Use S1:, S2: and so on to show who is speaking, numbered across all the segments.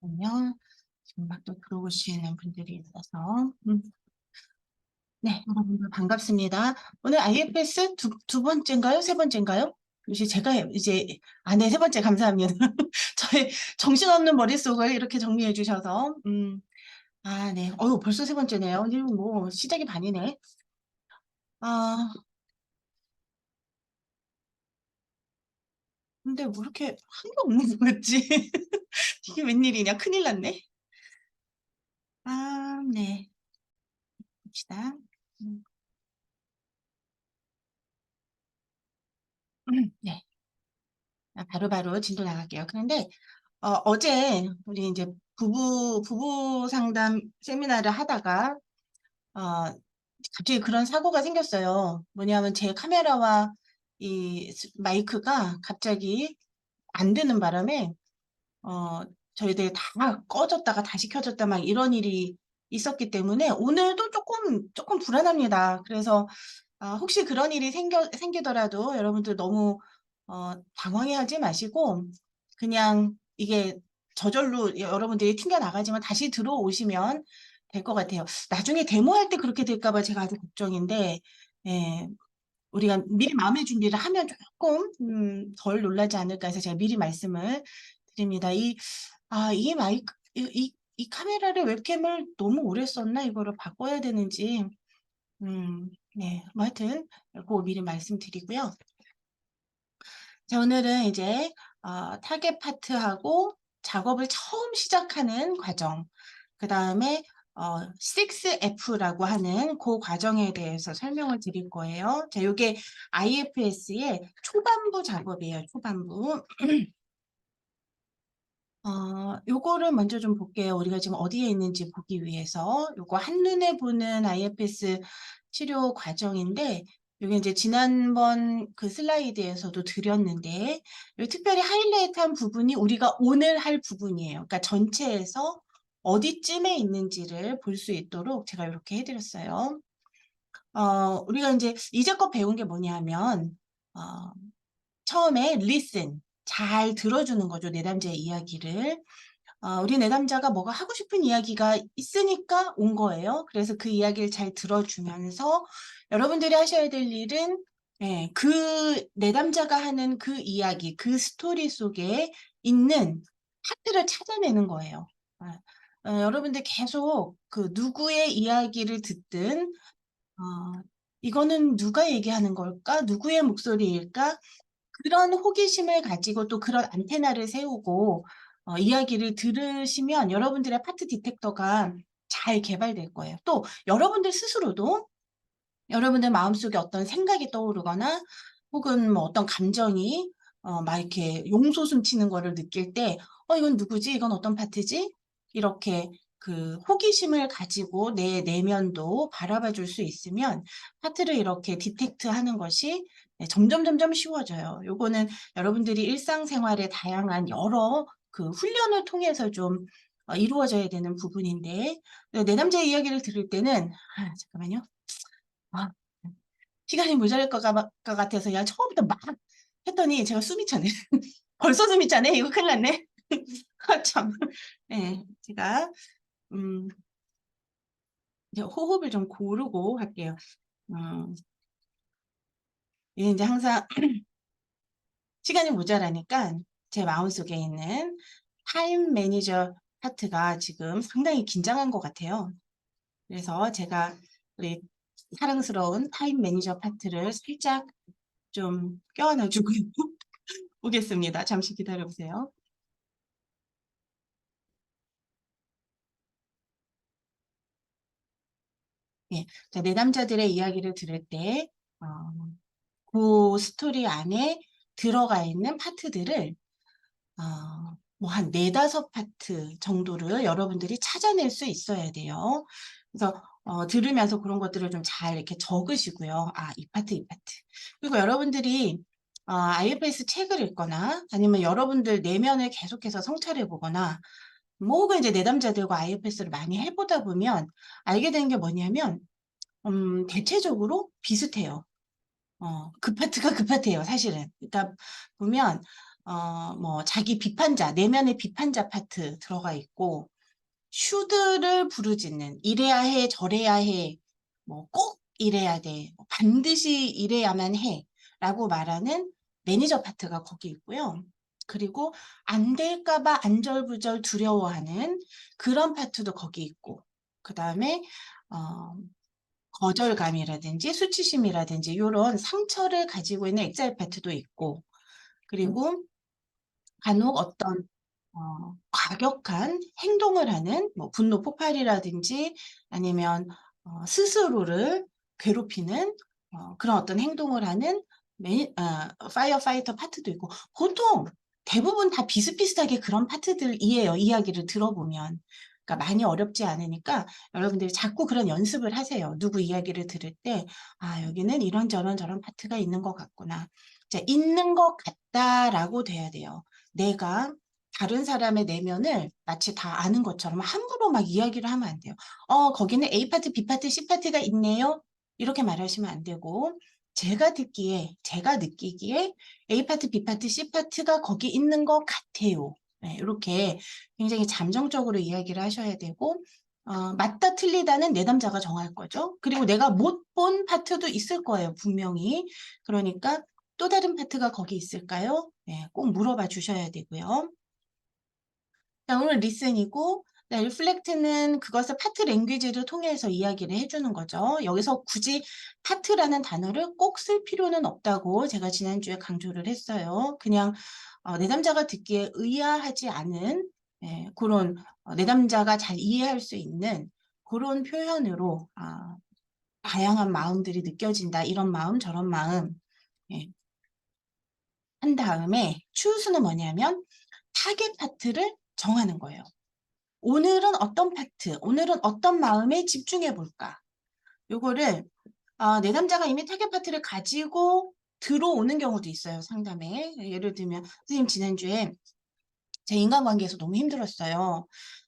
S1: 잠깐만요. 지금 막 또 들어오시는 분들이 있어서. 네, 여러분들 반갑습니다. 오늘 IFS 두 번째인가요? 세 번째인가요? 네, 세 번째 감사합니다. 저의 정신없는 머릿속을 이렇게 정리해 주셔서. 네. 벌써 세 번째네요. 이거 뭐, 시작이 반이네. 아, 근데 뭐 이렇게 한 게 없는 거지? 이게 웬일이냐? 큰일 났네. 네. 봅시다. 음, 네. 바로바로 진도 나갈게요. 그런데 어제 우리 이제 부부 상담 세미나를 하다가 갑자기 그런 사고가 생겼어요. 뭐냐면 제 카메라와 이 마이크가 갑자기 안 되는 바람에 어, 저희들 다 꺼졌다가 다시 켜졌다 막 이런 일이 있었기 때문에 오늘도 조금 불안합니다. 그래서 혹시 그런 일이 생기더라도 여러분들 너무 당황해하지 마시고 그냥 이게 저절로 여러분들이 튕겨나가지만 다시 들어오시면 될 것 같아요. 나중에 데모할 때 그렇게 될까 봐 제가 아주 걱정인데 예, 우리가 미리 마음의 준비를 하면 조금 덜 놀라지 않을까 해서 제가 미리 말씀을 드립니다. 이게 마이크 이 카메라를 웹캠을 너무 오래 썼나 이거를 바꿔야 되는지 네, 뭐 하여튼 그거 미리 말씀드리고요. 자, 오늘은 이제 타겟 파트하고 작업을 처음 시작하는 과정, 그 다음에 6F라고 하는 그 과정에 대해서 설명을 드릴 거예요. 자, 요게 IFS의 초반부 작업이에요. 초반부. 요거를 먼저 좀 볼게요. 우리가 지금 어디에 있는지 보기 위해서. 요거 한눈에 보는 IFS 치료 과정인데, 요게 이제 지난번 그 슬라이드에서도 드렸는데, 요 특별히 하이라이트한 부분이 우리가 오늘 할 부분이에요. 그러니까 전체에서 어디쯤에 있는지를 볼 수 있도록 제가 이렇게 해드렸어요. 우리가 이제 이제껏 배운 게 뭐냐면, 어, 처음에 listen, 잘 들어주는 거죠. 내담자의 이야기를. 우리 내담자가 뭐가 하고 싶은 이야기가 있으니까 온 거예요. 그래서 그 이야기를 잘 들어주면서 여러분들이 하셔야 될 일은 그 내담자가 하는 그 이야기, 그 스토리 속에 있는 파트를 찾아내는 거예요. 여러분들 계속 그 누구의 이야기를 듣든 이거는 누가 얘기하는 걸까? 누구의 목소리일까? 그런 호기심을 가지고 또 그런 안테나를 세우고 이야기를 들으시면 여러분들의 파트 디텍터가 잘 개발될 거예요. 또 여러분들 스스로도 여러분들 마음속에 어떤 생각이 떠오르거나 혹은 뭐 어떤 감정이 막 이렇게 용솟음 치는 거를 느낄 때 이건 누구지? 이건 어떤 파트지? 이렇게 그 호기심을 가지고 내 내면도 바라봐 줄 수 있으면 파트를 이렇게 디텍트 하는 것이 점점 쉬워져요. 요거는 여러분들이 일상생활의 다양한 여러 그 훈련을 통해서 좀 이루어져야 되는 부분인데 내 남자의 이야기를 들을 때는 잠깐만요. 아, 시간이 모자랄 것 같아서 그냥 처음부터 막 했더니 제가 숨이 차네. 벌써 숨이 차네? 이거 큰일 났네. 참. 네, 제가 음, 이제 호흡을 좀 고르고 할게요. 음, 이게 이제 항상 시간이 모자라니까 제 마음속에 있는 타임 매니저 파트가 지금 상당히 긴장한 것 같아요. 그래서 제가 우리 사랑스러운 타임 매니저 파트를 살짝 좀 껴안아주고 오겠습니다. 잠시 기다려보세요. 예, 자, 내담자들의 이야기를 들을 때, 어, 그 스토리 안에 들어가 있는 파트들을, 뭐 한 네다섯 파트 정도를 여러분들이 찾아낼 수 있어야 돼요. 그래서, 들으면서 그런 것들을 좀 잘 이렇게 적으시고요. 이 파트, 이 파트. 그리고 여러분들이, IFS 책을 읽거나 아니면 여러분들 내면을 계속해서 성찰해 보거나 뭐 혹은 이제 내담자들과 IFS를 많이 해보다 보면 알게 되는 게 뭐냐면 대체적으로 비슷해요. 그 파트가 그 파트예요, 사실은. 그러니까 보면 뭐 자기 비판자, 내면의 비판자 파트 들어가 있고, 슈드를 부르짖는, 이래야 해, 저래야 해, 뭐 꼭 이래야 돼, 뭐 반드시 이래야만 해 라고 말하는 매니저 파트가 거기 있고요. 그리고 안 될까봐 안절부절 두려워하는 그런 파트도 거기 있고, 그 다음에 거절감이라든지 수치심이라든지 이런 상처를 가지고 있는 엑셀 파트도 있고, 그리고 간혹 어떤 과격한 행동을 하는 뭐 분노 폭발이라든지 아니면 스스로를 괴롭히는 그런 어떤 행동을 하는 파이어 파이터 파트도 있고, 보통 대부분 다 비슷비슷하게 그런 파트들이에요. 이야기를 들어보면. 그러니까 많이 어렵지 않으니까 여러분들이 자꾸 그런 연습을 하세요. 누구 이야기를 들을 때, 아, 여기는 이런저런 저런 파트가 있는 것 같구나. 자, 있는 것 같다라고 돼야 돼요. 내가 다른 사람의 내면을 마치 다 아는 것처럼 함부로 막 이야기를 하면 안 돼요. 거기는 A 파트, B 파트, C 파트가 있네요. 이렇게 말하시면 안 되고, 제가 느끼기에 A 파트, B 파트, C 파트가 거기 있는 것 같아요. 네, 이렇게 굉장히 잠정적으로 이야기를 하셔야 되고, 맞다 틀리다는 내담자가 정할 거죠. 그리고 내가 못 본 파트도 있을 거예요, 분명히. 그러니까 또 다른 파트가 거기 있을까요? 네, 꼭 물어봐 주셔야 되고요. 자, 오늘 리슨이고, 네, 리플렉트는 그것을 파트 랭귀지를 통해서 이야기를 해주는 거죠. 여기서 굳이 파트라는 단어를 꼭 쓸 필요는 없다고 제가 지난주에 강조를 했어요. 그냥 내담자가 듣기에 의아하지 않은 그런 내담자가 잘 이해할 수 있는 그런 표현으로 다양한 마음들이 느껴진다. 이런 마음, 저런 마음 예, 한 다음에 추스는 뭐냐면 타겟 파트를 정하는 거예요. 오늘은 어떤 파트, 오늘은 어떤 마음에 집중해 볼까? 요거를 내담자가 이미 타겟 파트를 가지고 들어오는 경우도 있어요, 상담에. 예를 들면 선생님 지난주에 제 인간관계에서 너무 힘들었어요.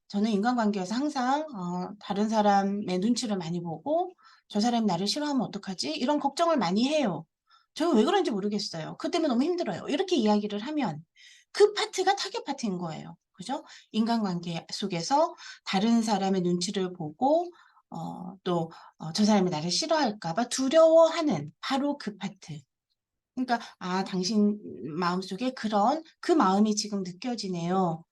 S1: 저는 인간관계에서 항상 다른 사람의 눈치를 많이 보고 저 사람이 나를 싫어하면 어떡하지? 이런 걱정을 많이 해요. 저는 왜 그런지 모르겠어요. 그 때문에 너무 힘들어요. 이렇게 이야기를 하면 그 파트가 타겟 파트인 거예요. 그죠? 인간관계 속에서 다른 사람의 눈치를 보고 또 저 사람이 나를 싫어할까 봐 두려워하는 바로 그 파트. 그러니까 당신 마음속에 그런 그 마음이 지금 느껴지네요.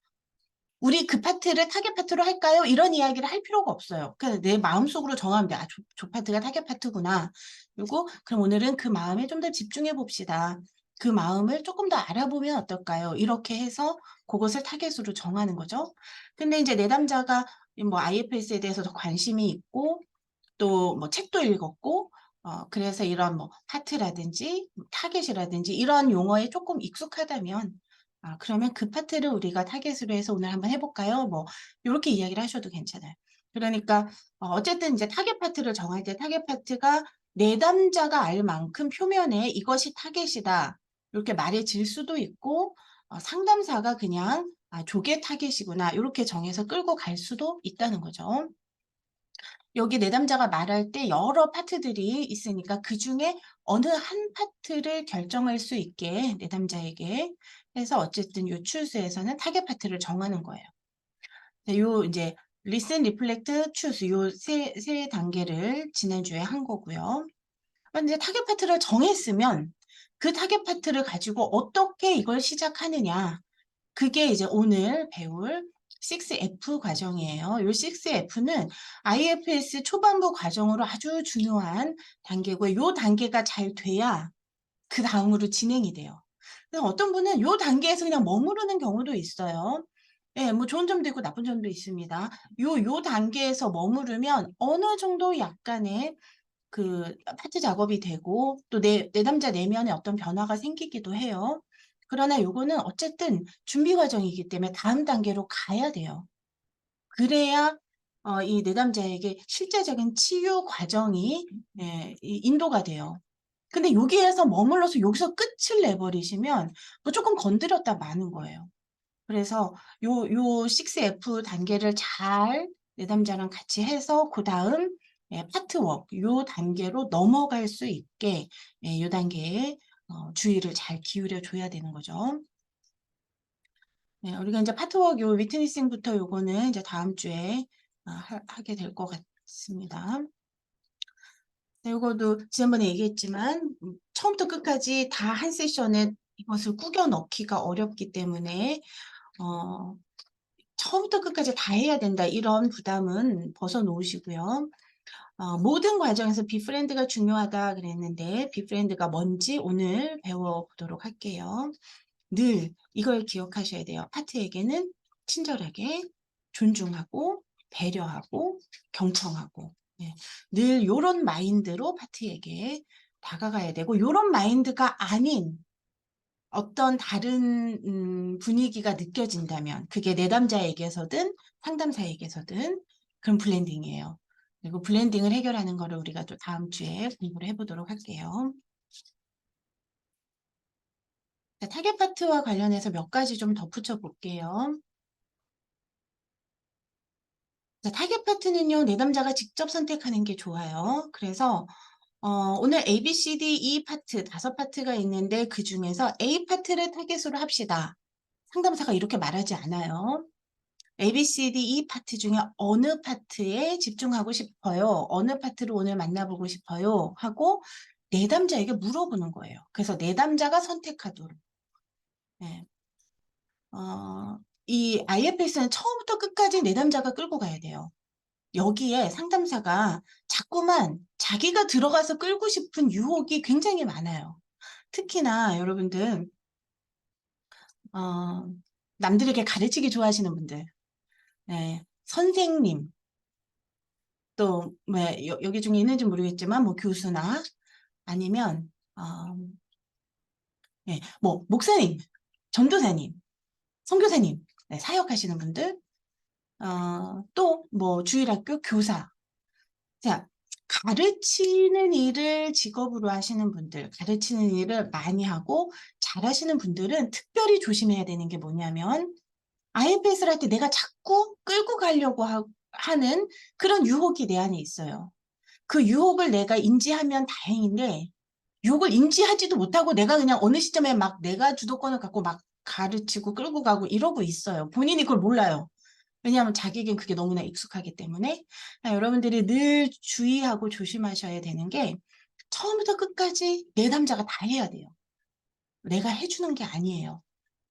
S1: 우리 그 파트를 타겟 파트로 할까요? 이런 이야기를 할 필요가 없어요. 그냥 내 마음속으로 정하면 돼. 저 파트가 타겟 파트구나. 그리고 그럼 오늘은 그 마음에 좀 더 집중해 봅시다. 그 마음을 조금 더 알아보면 어떨까요? 이렇게 해서 그것을 타겟으로 정하는 거죠. 근데 이제 내담자가 뭐 IFS에 대해서 더 관심이 있고 또 뭐 책도 읽었고 그래서 이런 뭐 파트라든지 타겟이라든지 이런 용어에 조금 익숙하다면 그러면 그 파트를 우리가 타겟으로 해서 오늘 한번 해볼까요? 뭐 이렇게 이야기를 하셔도 괜찮아요. 그러니까 어쨌든 이제 타겟 파트를 정할 때 타겟 파트가 내담자가 알 만큼 표면에 이것이 타겟이다 이렇게 말해질 수도 있고 상담사가 그냥 조개 타겟이구나 이렇게 정해서 끌고 갈 수도 있다는 거죠. 여기 내담자가 말할 때 여러 파트들이 있으니까 그중에 어느 한 파트를 결정할 수 있게 내담자에게 해서 어쨌든 요 추스에서는 타겟 파트를 정하는 거예요. 요 이제 listen, reflect, choose 요 세 단계를 지난주에 한 거고요. 근데 타겟 파트를 정했으면 그 타겟 파트를 가지고 어떻게 이걸 시작하느냐 그게 이제 오늘 배울 6F 과정이에요. 이 6F는 IFS 초반부 과정으로 아주 중요한 단계고, 이 단계가 잘 돼야 그 다음으로 진행이 돼요. 그래서 어떤 분은 이 단계에서 그냥 머무르는 경우도 있어요. 예, 뭐 좋은 점도 있고 나쁜 점도 있습니다. 요 단계에서 머무르면 어느 정도 약간의 그 파트 작업이 되고 또 내담자 내면에 어떤 변화가 생기기도 해요. 그러나 요거는 어쨌든 준비 과정이기 때문에 다음 단계로 가야 돼요. 그래야 이 내담자에게 실제적인 치유 과정이 인도가 돼요. 근데 여기에서 머물러서 여기서 끝을 내버리시면 뭐 조금 건드렸다 마는 거예요. 그래서 요 6F 단계를 잘 내담자랑 같이 해서 그다음 파트웍 요 단계로 넘어갈 수 있게 요 단계에 주의를 잘 기울여 줘야 되는 거죠. 네, 우리가 이제 파트워크 요 위트니싱부터 요거는 이제 다음 주에 하게 될 것 같습니다. 네, 요거도 지난번에 얘기했지만 처음부터 끝까지 다 한 세션에 이것을 꾸겨 넣기가 어렵기 때문에 처음부터 끝까지 다 해야 된다 이런 부담은 벗어놓으시고요. 모든 과정에서 비프렌드가 중요하다 그랬는데 비프렌드가 뭔지 오늘 배워보도록 할게요. 늘 이걸 기억하셔야 돼요. 파트에게는 친절하게 존중하고 배려하고 경청하고 늘 이런 마인드로 파트에게 다가가야 되고 이런 마인드가 아닌 어떤 다른 분위기가 느껴진다면 그게 내담자에게서든 상담사에게서든 그런 블렌딩이에요. 그리고 블렌딩을 해결하는 거를 우리가 또 다음 주에 공부를 해보도록 할게요. 자, 타겟 파트와 관련해서 몇 가지 좀 덧붙여 볼게요. 자, 타겟 파트는요, 내담자가 직접 선택하는 게 좋아요. 그래서 오늘 A, B, C, D, E 파트 5파트가 있는데 그 중에서 A 파트를 타겟으로 합시다. 상담사가 이렇게 말하지 않아요. A, B, C, D, E 파트 중에 어느 파트에 집중하고 싶어요? 어느 파트를 오늘 만나보고 싶어요? 하고 내담자에게 물어보는 거예요. 그래서 내담자가 선택하도록. 네. 이 IFS는 처음부터 끝까지 내담자가 끌고 가야 돼요. 여기에 상담사가 자꾸만 자기가 들어가서 끌고 싶은 유혹이 굉장히 많아요. 특히나 여러분들 남들에게 가르치기 좋아하시는 분들, 네, 선생님, 또 여기 중에 있는지 모르겠지만 뭐 교수나 아니면 네, 뭐 목사님, 전도사님, 선교사님, 네, 사역하시는 분들, 또 뭐 주일학교 교사. 자, 가르치는 일을 직업으로 하시는 분들, 가르치는 일을 많이 하고 잘하시는 분들은 특별히 조심해야 되는 게 뭐냐면 IFS를 할 때 내가 자꾸 끌고 가려고 하는 그런 유혹이 내 안에 있어요. 그 유혹을 내가 인지하면 다행인데 유혹을 인지하지도 못하고 내가 그냥 어느 시점에 막 내가 주도권을 갖고 막 가르치고 끌고 가고 이러고 있어요. 본인이 그걸 몰라요. 왜냐하면 자기에겐 그게 너무나 익숙하기 때문에 여러분들이 늘 주의하고 조심하셔야 되는 게 처음부터 끝까지 내담자가 다 해야 돼요. 내가 해주는 게 아니에요.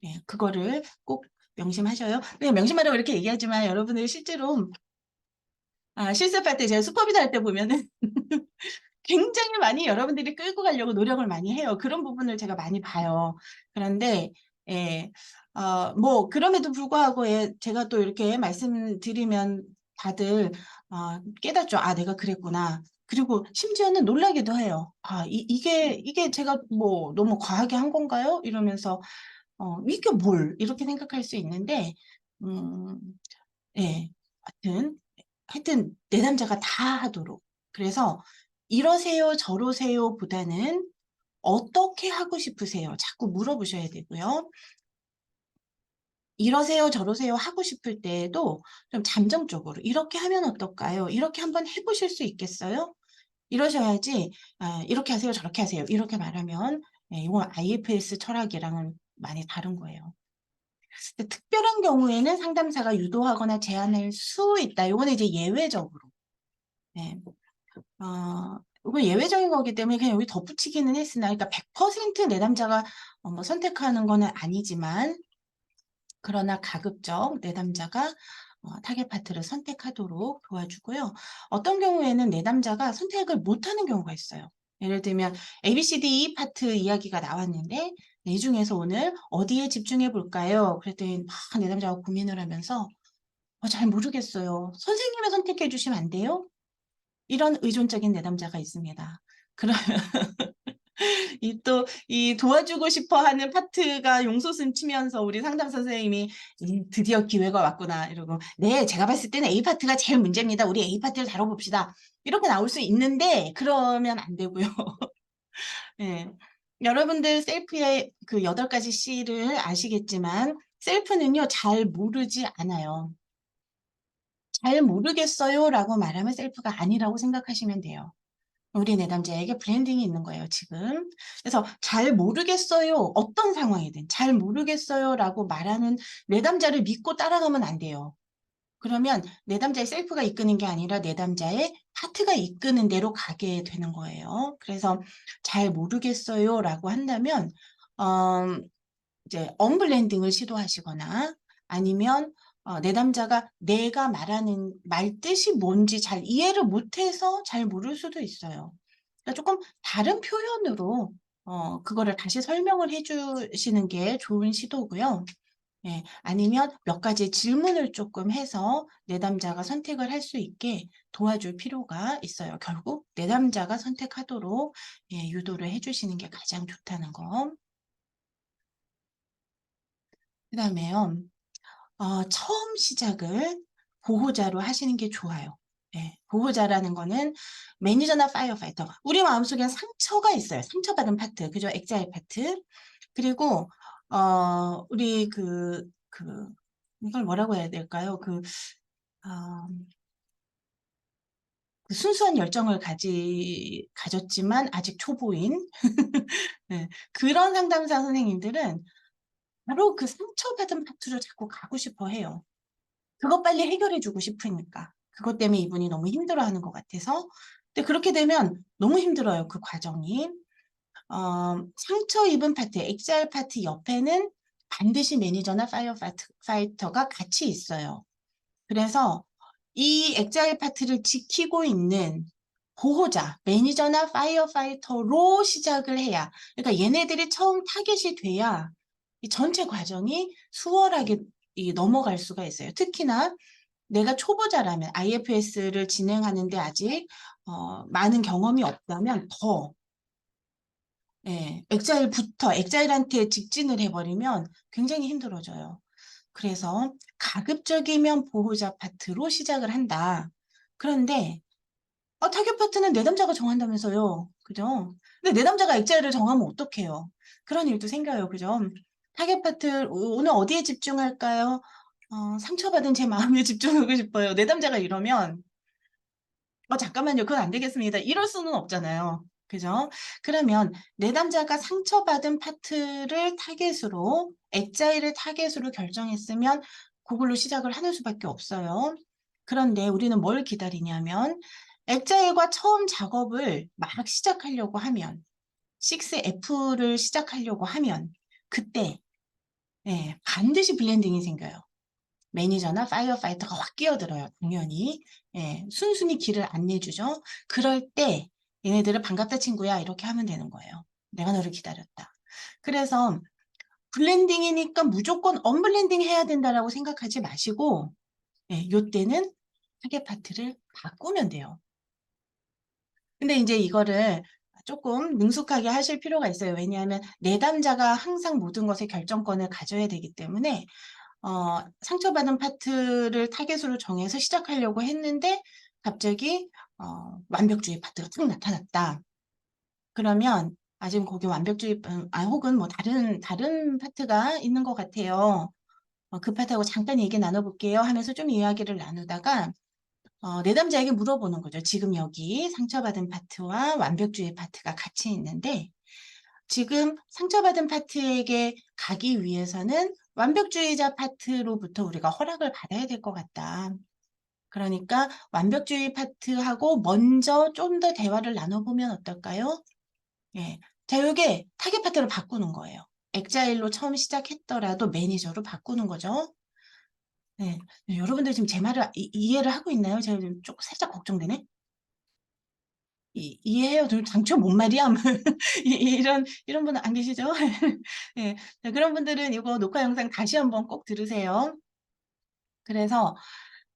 S1: 네, 그거를 꼭 명심하셔요. 그냥 명심하라고 이렇게 얘기하지만 여러분들 실제로 실습할 때 제가 슈퍼비전 할 때 보면은 굉장히 많이 여러분들이 끌고 가려고 노력을 많이 해요. 그런 부분을 제가 많이 봐요. 그런데 예, 뭐 그럼에도 불구하고 제가 또 이렇게 말씀드리면 다들 깨닫죠. 아, 내가 그랬구나. 그리고 심지어는 놀라기도 해요. 이게 제가 뭐 너무 과하게 한 건가요? 이러면서 이게 뭘 이렇게 생각할 수 있는데 음, 예, 하여튼 내담자가 다 하도록. 그래서 이러세요, 저러세요 보다는 어떻게 하고 싶으세요? 자꾸 물어보셔야 되고요. 이러세요, 저러세요 하고 싶을 때에도 좀 잠정적으로 이렇게 하면 어떨까요? 이렇게 한번 해보실 수 있겠어요? 이러셔야지 이렇게 하세요, 저렇게 하세요. 이렇게 말하면 이건 IFS 철학이랑은 많이 다른 거예요. 특별한 경우에는 상담사가 유도하거나 제한할 수 있다. 이거는 이제 예외적으로. 네. 이건 예외적인 거기 때문에 그냥 여기 덧붙이기는 했으나, 그러니까 100% 내담자가 뭐 선택하는 거는 아니지만, 그러나 가급적 내담자가 타겟 파트를 선택하도록 도와주고요. 어떤 경우에는 내담자가 선택을 못하는 경우가 있어요. 예를 들면 A, B, C, D, E 파트 이야기가 나왔는데 이 중에서 오늘 어디에 집중해 볼까요? 그랬더니 막 내담자가 고민을 하면서 잘 모르겠어요. 선생님이 선택해 주시면 안 돼요? 이런 의존적인 내담자가 있습니다. 그러면 이 도와주고 싶어 하는 파트가 용솟음 치면서 우리 상담 선생님이 드디어 기회가 왔구나 이러고 네, 제가 봤을 때는 A 파트가 제일 문제입니다. 우리 A 파트를 다뤄봅시다. 이렇게 나올 수 있는데 그러면 안 되고요. 네. 여러분들 셀프의 그 8가지 C를 아시겠지만 셀프는요, 잘 모르지 않아요. 잘 모르겠어요 라고 말하면 셀프가 아니라고 생각하시면 돼요. 우리 내담자에게 브랜딩이 있는 거예요, 지금. 그래서 잘 모르겠어요. 어떤 상황이든 잘 모르겠어요라고 말하는 내담자를 믿고 따라가면 안 돼요. 그러면 내담자의 셀프가 이끄는 게 아니라 내담자의 하트가 이끄는 대로 가게 되는 거예요. 그래서 잘 모르겠어요라고 한다면 이제 언블렌딩을 시도하시거나 아니면 내담자가 내가 말하는 말 뜻이 뭔지 잘 이해를 못해서 잘 모를 수도 있어요. 그러니까 조금 다른 표현으로 그거를 다시 설명을 해주시는 게 좋은 시도고요. 예, 아니면 몇 가지 질문을 조금 해서 내담자가 선택을 할 수 있게 도와줄 필요가 있어요. 결국 내담자가 선택하도록 유도를 해주시는 게 가장 좋다는 거. 그 다음에요. 처음 시작을 보호자로 하시는 게 좋아요. 예, 보호자라는 거는 매니저나 파이어파이터. 우리 마음속에 상처가 있어요. 상처받은 파트. 그죠? 엑자일 파트. 그리고, 우리 이걸 뭐라고 해야 될까요? 어, 그 순수한 열정을 가졌지만 아직 초보인 네, 그런 상담사 선생님들은 바로 그 상처받은 파트로 자꾸 가고 싶어 해요. 그것 빨리 해결해 주고 싶으니까. 그것 때문에 이분이 너무 힘들어하는 것 같아서. 근데 그렇게 되면 너무 힘들어요, 그 과정이. 상처 입은 파트, 엑자일 파트 옆에는 반드시 매니저나 파이터가 같이 있어요. 그래서 이 엑자일 파트를 지키고 있는 보호자, 매니저나 파이어파이터로 시작을 해야, 그러니까 얘네들이 처음 타겟이 돼야 이 전체 과정이 수월하게 넘어갈 수가 있어요. 특히나 내가 초보자라면 IFS를 진행하는데 아직 많은 경험이 없다면 더 엑자일한테 직진을 해버리면 굉장히 힘들어져요. 그래서 가급적이면 보호자 파트로 시작을 한다. 그런데 타겟 파트는 내담자가 정한다면서요. 그죠? 근데 내담자가 엑자일을 정하면 어떡해요? 그런 일도 생겨요. 그죠? 타겟 파트 오늘 어디에 집중할까요? 상처받은 제 마음에 집중하고 싶어요. 내담자가 이러면 잠깐만요. 그건 안 되겠습니다. 이럴 수는 없잖아요. 그죠? 그러면 내담자가 상처받은 파트를 타겟으로, 엑자일을 타겟으로 결정했으면 그걸로 시작을 하는 수밖에 없어요. 그런데 우리는 뭘 기다리냐면, 엑자일과 처음 작업을 막 시작하려고 하면, 6F를 시작하려고 하면, 그때, 반드시 블렌딩이 생겨요. 매니저나 파이어파이터가 확 끼어들어요. 당연히. 순순히 길을 안내주죠. 그럴 때 얘네들은 반갑다 친구야 이렇게 하면 되는 거예요. 내가 너를 기다렸다. 그래서 블렌딩이니까 무조건 언블렌딩 해야 된다라고 생각하지 마시고 요때는 타겟 파트를 바꾸면 돼요. 근데 이제 이거를 조금 능숙하게 하실 필요가 있어요. 왜냐하면 내담자가 항상 모든 것의 결정권을 가져야 되기 때문에 상처받은 파트를 타겟으로 정해서 시작하려고 했는데 갑자기 완벽주의 파트가 툭 나타났다. 그러면 지금 거기 완벽주의 혹은 뭐 다른 파트가 있는 것 같아요. 그 파트하고 잠깐 얘기 나눠볼게요 하면서 좀 이야기를 나누다가 내담자에게 물어보는 거죠. 지금 여기 상처받은 파트와 완벽주의 파트가 같이 있는데 지금 상처받은 파트에게 가기 위해서는 완벽주의자 파트로부터 우리가 허락을 받아야 될 것 같다. 그러니까 완벽주의 파트하고 먼저 좀 더 대화를 나눠보면 어떨까요? 예. 자, 요게 타겟 파트를 바꾸는 거예요. 엑자일로 처음 시작했더라도 매니저로 바꾸는 거죠. 네. 여러분들 지금 제 말을 이해를 하고 있나요? 제가 좀 살짝 걱정되네. 이해해요. 저 당초 뭔 말이야? 이런 분은 안 계시죠? 네. 자, 그런 분들은 이거 녹화 영상 다시 한번 꼭 들으세요. 그래서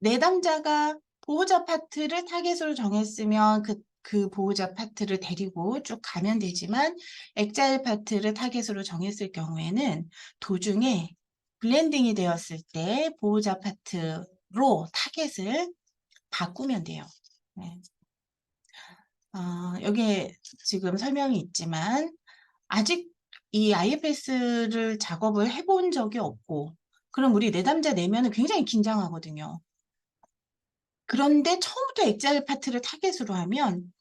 S1: 내담자가 보호자 파트를 타겟으로 정했으면 그 보호자 파트를 데리고 쭉 가면 되지만 엑자일 파트를 타겟으로 정했을 경우에는 도중에 블렌딩이 되었을 때 보호자 파트로 타겟을 바꾸면 돼요. 네. 여기에 지금 설명이 있지만 아직 이 IFS를 작업을 해본 적이 없고 그럼 우리 내담자 내면은 굉장히 긴장하거든요. 그런데 처음부터 엑자일 파트를 타겟으로 하면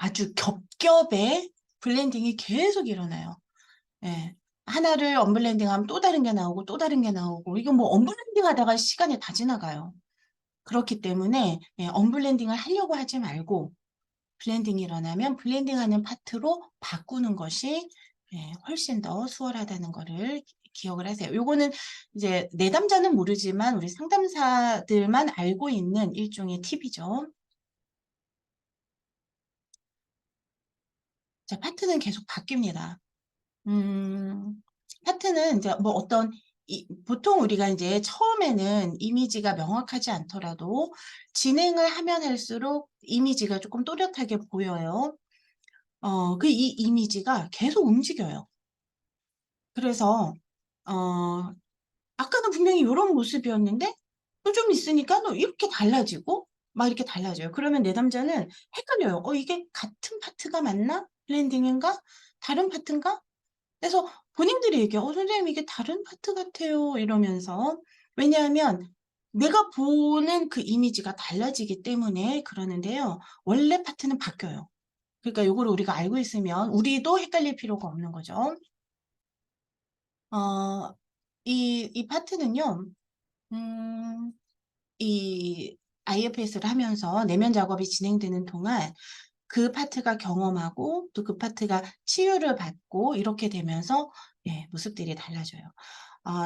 S1: 아주 겹겹의 블렌딩이 계속 일어나요. 예. 하나를 언블렌딩하면 또 다른 게 나오고 또 다른 게 나오고 이거 뭐 언블렌딩 하다가 시간이 다 지나가요. 그렇기 때문에 언블렌딩을 하려고 하지 말고 블렌딩이 일어나면 블렌딩하는 파트로 바꾸는 것이 훨씬 더 수월하다는 거를 기억을 하세요. 요거는 이제 내담자는 모르지만 우리 상담사들만 알고 있는 일종의 팁이죠. 자, 파트는 계속 바뀝니다. 파트는 이제 뭐 어떤 보통 우리가 이제 처음에는 이미지가 명확하지 않더라도 진행을 하면 할수록 이미지가 조금 또렷하게 보여요. 이 이미지가 계속 움직여요. 그래서 아까는 분명히 이런 모습이었는데 또 좀 있으니까 또 이렇게 달라지고 막 이렇게 달라져요. 그러면 내담자는 헷갈려요. 이게 같은 파트가 맞나? 블렌딩인가? 다른 파트인가? 그래서 본인들이 얘기해요. 선생님 이게 다른 파트 같아요. 이러면서. 왜냐하면 내가 보는 그 이미지가 달라지기 때문에 그러는데요. 원래 파트는 바뀌어요. 그러니까 요거를 우리가 알고 있으면 우리도 헷갈릴 필요가 없는 거죠. 이 파트는요. 음, 이 IFS를 하면서 내면 작업이 진행되는 동안 그 파트가 경험하고 또 그 파트가 치유를 받고 이렇게 되면서 모습들이 달라져요.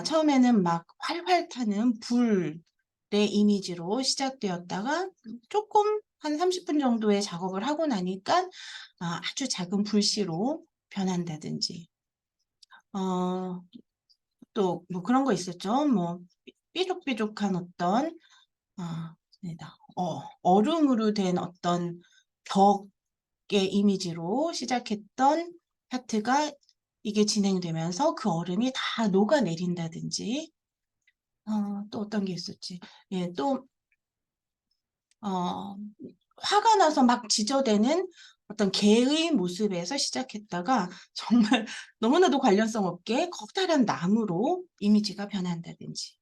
S1: 처음에는 막 활활 타는 불의 이미지로 시작되었다가 조금 한 30분 정도의 작업을 하고 나니까 아주 작은 불씨로 변한다든지 또 뭐 그런 거 있었죠. 뭐 삐죽삐죽한 어떤 얼음으로 된 어떤 벽의 이미지로 시작했던 파트가 이게 진행되면서 그 얼음이 다 녹아내린다든지 또 어떤 게 있었지? 또 화가 나서 막 지저대는 어떤 개의 모습에서 시작했다가 정말 너무나도 관련성 없게 커다란 나무로 이미지가 변한다든지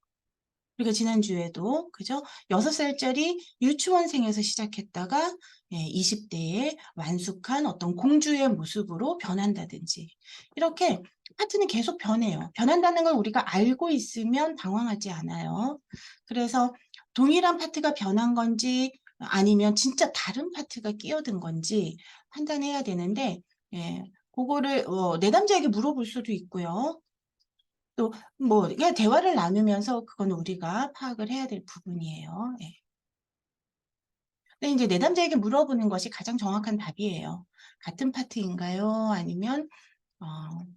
S1: 우리가 지난주에도 그죠? 6살짜리 유치원생에서 시작했다가 20대에 완숙한 어떤 공주의 모습으로 변한다든지 이렇게 파트는 계속 변해요. 변한다는 걸 우리가 알고 있으면 당황하지 않아요. 그래서 동일한 파트가 변한 건지 아니면 진짜 다른 파트가 끼어든 건지 판단해야 되는데 그거를 내담자에게 물어볼 수도 있고요. 또 뭐 그냥 대화를 나누면서 그건 우리가 파악을 해야 될 부분이에요. 근데 이제 내담자에게 물어보는 것이 가장 정확한 답이에요. 같은 파트인가요? 아니면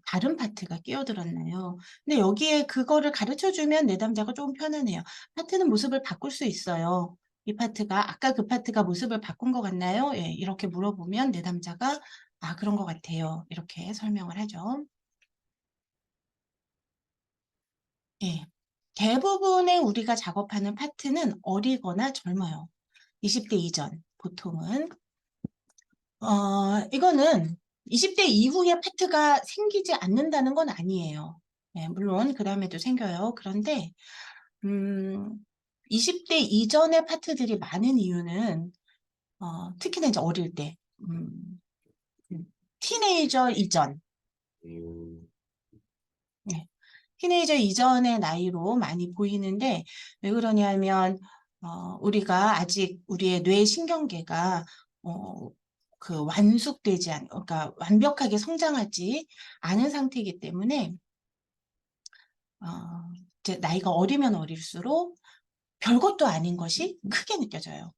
S1: 다른 파트가 끼어들었나요? 근데 여기에 그거를 가르쳐 주면 내담자가 조금 편안해요. 파트는 모습을 바꿀 수 있어요. 이 파트가 아까 그 파트가 모습을 바꾼 것 같나요? 이렇게 물어보면 내담자가 그런 것 같아요. 이렇게 설명을 하죠. 예. 대부분의 우리가 작업하는 파트는 어리거나 젊어요. 20대 이전, 보통은. 이거는 20대 이후에 파트가 생기지 않는다는 건 아니에요. 물론 그 다음에도 생겨요. 그런데 20대 이전의 파트들이 많은 이유는 특히나 이제 어릴 때 티네이저 이전 네. 티네이저 이전의 나이로 많이 보이는데 왜 그러냐면 우리가 아직 우리의 뇌 신경계가 그 완숙되지 그러니까 완벽하게 성장하지 않은 상태이기 때문에 이제 나이가 어리면 어릴수록 별것도 아닌 것이 크게 느껴져요.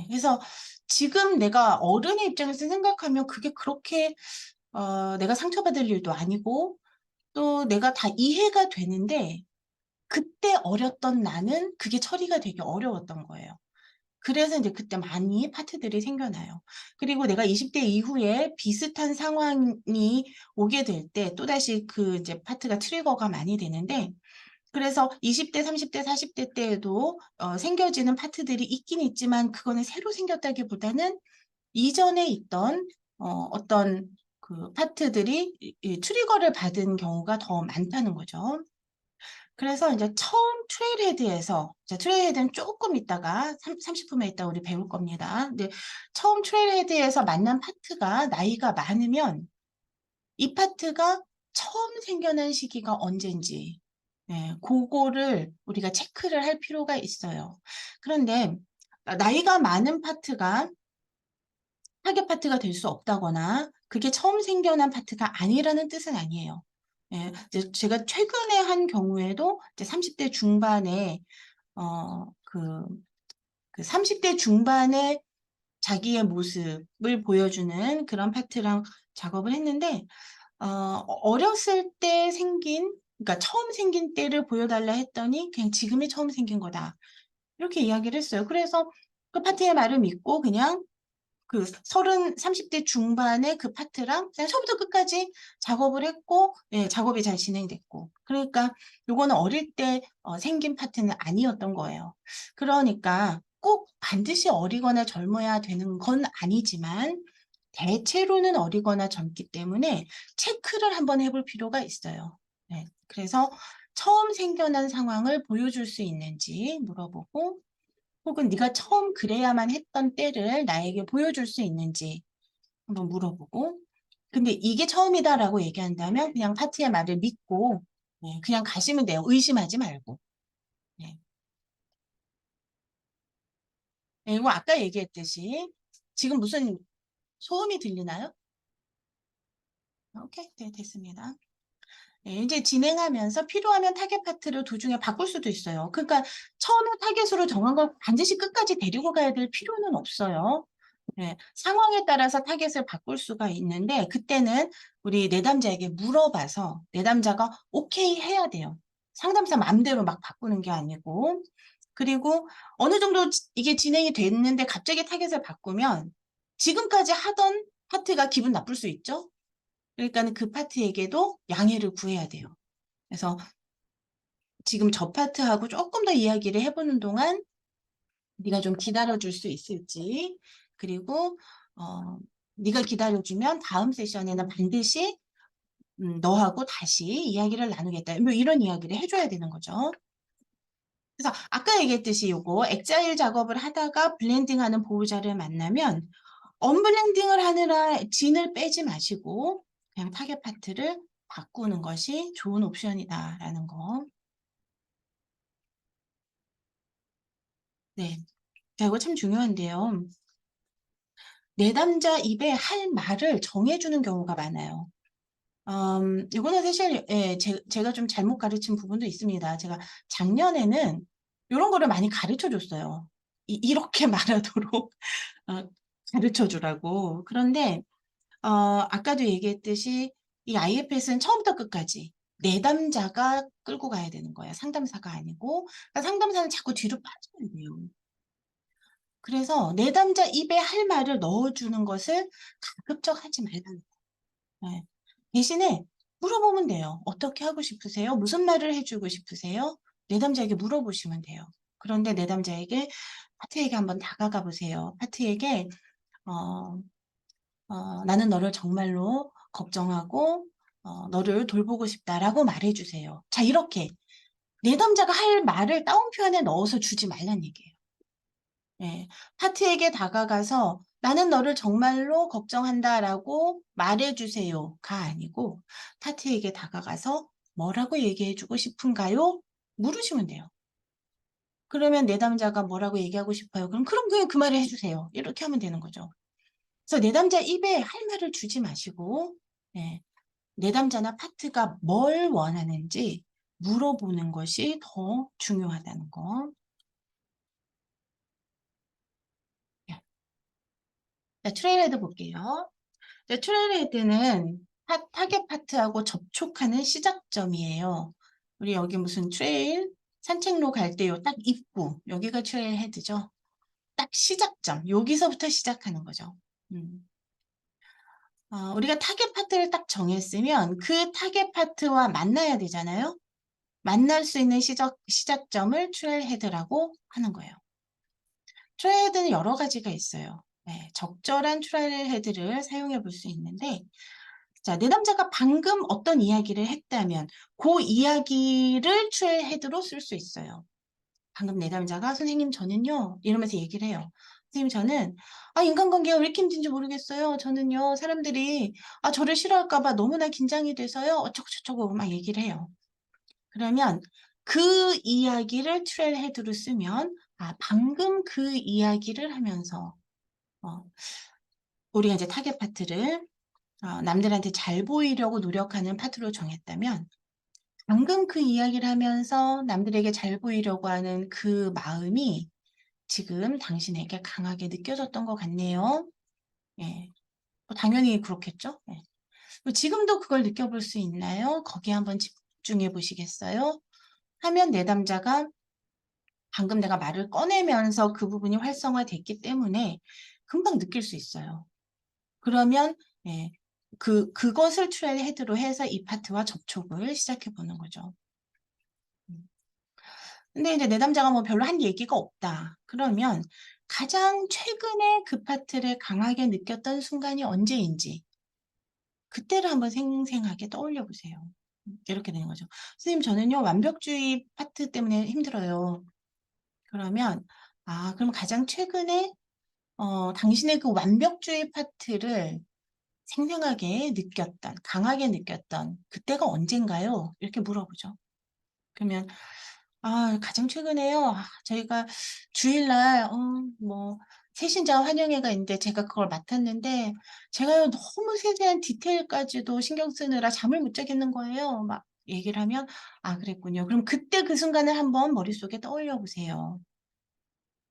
S1: 그래서 지금 내가 어른의 입장에서 생각하면 그게 그렇게 내가 상처받을 일도 아니고 또 내가 다 이해가 되는데 그때 어렸던 나는 그게 처리가 되게 어려웠던 거예요. 그래서 이제 그때 많이 파트들이 생겨나요. 그리고 내가 20대 이후에 비슷한 상황이 오게 될 때 또다시 그 이제 파트가 트리거가 많이 되는데 그래서 20대, 30대, 40대 때에도 생겨지는 파트들이 있긴 있지만 그거는 새로 생겼다기보다는 이전에 있던 어떤 그 파트들이 이 트리거를 받은 경우가 더 많다는 거죠. 그래서 이제 처음 트레일헤드에서, 트레일헤드는 조금 있다가 30분에 있다 우리 배울 겁니다. 근데 처음 트레일헤드에서 만난 파트가 나이가 많으면 이 파트가 처음 생겨난 시기가 언젠지, 그거를 우리가 체크를 할 필요가 있어요. 그런데 나이가 많은 파트가 타겟 파트가 될 수 없다거나 그게 처음 생겨난 파트가 아니라는 뜻은 아니에요. 이제 제가 최근에 한 경우에도 이제 30대 중반에 그 30대 중반에 자기의 모습을 보여주는 그런 파트랑 작업을 했는데 어렸을 때 생긴, 그러니까 처음 생긴 때를 보여달라 했더니 그냥 지금이 처음 생긴 거다. 이렇게 이야기를 했어요. 그래서 그 파트의 말을 믿고 그냥 그 30대 중반의 그 파트랑 그냥 처음부터 끝까지 작업을 했고, 작업이 잘 진행됐고. 그러니까 요거는 어릴 때 생긴 파트는 아니었던 거예요. 그러니까 꼭 반드시 어리거나 젊어야 되는 건 아니지만 대체로는 어리거나 젊기 때문에 체크를 한번 해볼 필요가 있어요. 그래서 처음 생겨난 상황을 보여줄 수 있는지 물어보고, 혹은 네가 처음 그래야만 했던 때를 나에게 보여줄 수 있는지 한번 물어보고, 근데 이게 처음이다라고 얘기한다면 그냥 파트의 말을 믿고 그냥 가시면 돼요. 의심하지 말고. 네. 그리고 아까 얘기했듯이 지금 무슨 소음이 들리나요? 오케이, 네, 됐습니다. 이제 진행하면서 필요하면 타겟 파트를 도중에 바꿀 수도 있어요. 그러니까 처음에 타겟으로 정한 걸 반드시 끝까지 데리고 가야 될 필요는 없어요. 상황에 따라서 타겟을 바꿀 수가 있는데 그때는 우리 내담자에게 물어봐서 내담자가 오케이 해야 돼요. 상담사 마음대로 막 바꾸는 게 아니고. 그리고 어느 정도 이게 진행이 됐는데 갑자기 타겟을 바꾸면 지금까지 하던 파트가 기분 나쁠 수 있죠. 그러니까 그 파트에게도 양해를 구해야 돼요. 그래서 지금 저 파트하고 조금 더 이야기를 해보는 동안 네가 좀 기다려줄 수 있을지, 그리고 네가 기다려주면 다음 세션에는 반드시 너하고 다시 이야기를 나누겠다. 뭐 이런 이야기를 해줘야 되는 거죠. 그래서 아까 얘기했듯이 요거 엑자일 작업을 하다가 블렌딩하는 보호자를 만나면 언블렌딩을 하느라 진을 빼지 마시고 그냥 타겟 파트를 바꾸는 것이 좋은 옵션이다라는 거. 네. 자, 이거 참 중요한데요. 내담자 입에 할 말을 정해주는 경우가 많아요. 이거는 사실 제가 좀 잘못 가르친 부분도 있습니다. 제가 작년에는 이런 거를 많이 가르쳐 줬어요. 이렇게 말하도록 가르쳐 주라고. 그런데 아까도 얘기했듯이 이 IFS는 처음부터 끝까지 내담자가 끌고 가야 되는 거예요. 상담사가 아니고. 그러니까 상담사는 자꾸 뒤로 빠져야 돼요. 그래서 내담자 입에 할 말을 넣어주는 것을 가급적 하지 말라는 거예요. 대신에 물어보면 돼요. 어떻게 하고 싶으세요? 무슨 말을 해주고 싶으세요? 내담자에게 물어보시면 돼요. 그런데 내담자에게 파트에게 한번 다가가 보세요. 파트에게 어, 나는 너를 정말로 걱정하고 너를 돌보고 싶다라고 말해주세요. 자, 이렇게 내담자가 할 말을 따옴표 안에 넣어서 주지 말란 얘기예요. 파트에게 다가가서 나는 너를 정말로 걱정한다라고 말해주세요가 아니고 파트에게 다가가서 뭐라고 얘기해주고 싶은가요? 물으시면 돼요. 그러면 내담자가 뭐라고 얘기하고 싶어요? 그럼 그냥 그 말을 해주세요. 이렇게 하면 되는 거죠. 그래서 내담자 입에 할 말을 주지 마시고 내담자나 파트가 뭘 원하는지 물어보는 것이 더 중요하다는 거. 자, 트레일헤드 볼게요. 자, 트레일헤드는 타겟 파트하고 접촉하는 시작점이에요. 우리 여기 무슨 트레일 산책로 갈 때 요 딱 입구 여기가 트레일헤드죠. 딱 시작점 여기서부터 시작하는 거죠. 우리가 타겟 파트를 딱 정했으면 그 타겟 파트와 만나야 되잖아요. 만날 수 있는 시작점을 트레일헤드라고 하는 거예요. 트레일헤드는 여러 가지가 있어요. 적절한 트레일헤드를 사용해 볼 수 있는데 자, 내담자가 방금 어떤 이야기를 했다면 그 이야기를 트레일 헤드로 쓸 수 있어요. 방금 내담자가 선생님 저는요 이러면서 얘기를 해요. 선생님 저는 인간관계가 왜 이렇게 힘든지 모르겠어요. 저는요 사람들이 저를 싫어할까 봐 너무나 긴장이 돼서요. 어쩌고저쩌고 막 얘기를 해요. 그러면 그 이야기를 트레일 헤드로 쓰면 방금 그 이야기를 하면서 어, 우리가 이제 타겟 파트를 남들한테 잘 보이려고 노력하는 파트로 정했다면 방금 그 이야기를 하면서 남들에게 잘 보이려고 하는 그 마음이 지금 당신에게 강하게 느껴졌던 것 같네요. 예. 당연히 그렇겠죠? 예. 지금도 그걸 느껴볼 수 있나요? 거기에 한번 집중해 보시겠어요? 하면 내담자가 방금 내가 말을 꺼내면서 그 부분이 활성화됐기 때문에 금방 느낄 수 있어요. 그러면 예, 그것을 트레일 헤드로 해서 이 파트와 접촉을 시작해 보는 거죠. 근데 이제 내담자가 뭐 별로 한 얘기가 없다. 그러면 가장 최근에 그 파트를 강하게 느꼈던 순간이 언제인지 그때를 한번 생생하게 떠올려 보세요. 이렇게 되는 거죠. 선생님 저는요 완벽주의 파트 때문에 힘들어요. 그러면 그럼 가장 최근에 당신의 그 완벽주의 파트를 생생하게 느꼈던, 강하게 느꼈던 그때가 언젠가요? 이렇게 물어보죠. 그러면 가장 최근에요. 저희가 주일날 뭐 새신자 환영회가 있는데 제가 그걸 맡았는데 제가요 너무 세세한 디테일까지도 신경 쓰느라 잠을 못 자겠는 거예요. 막 얘기를 하면 그랬군요. 그럼 그때 그 순간을 한번 머릿속에 떠올려 보세요.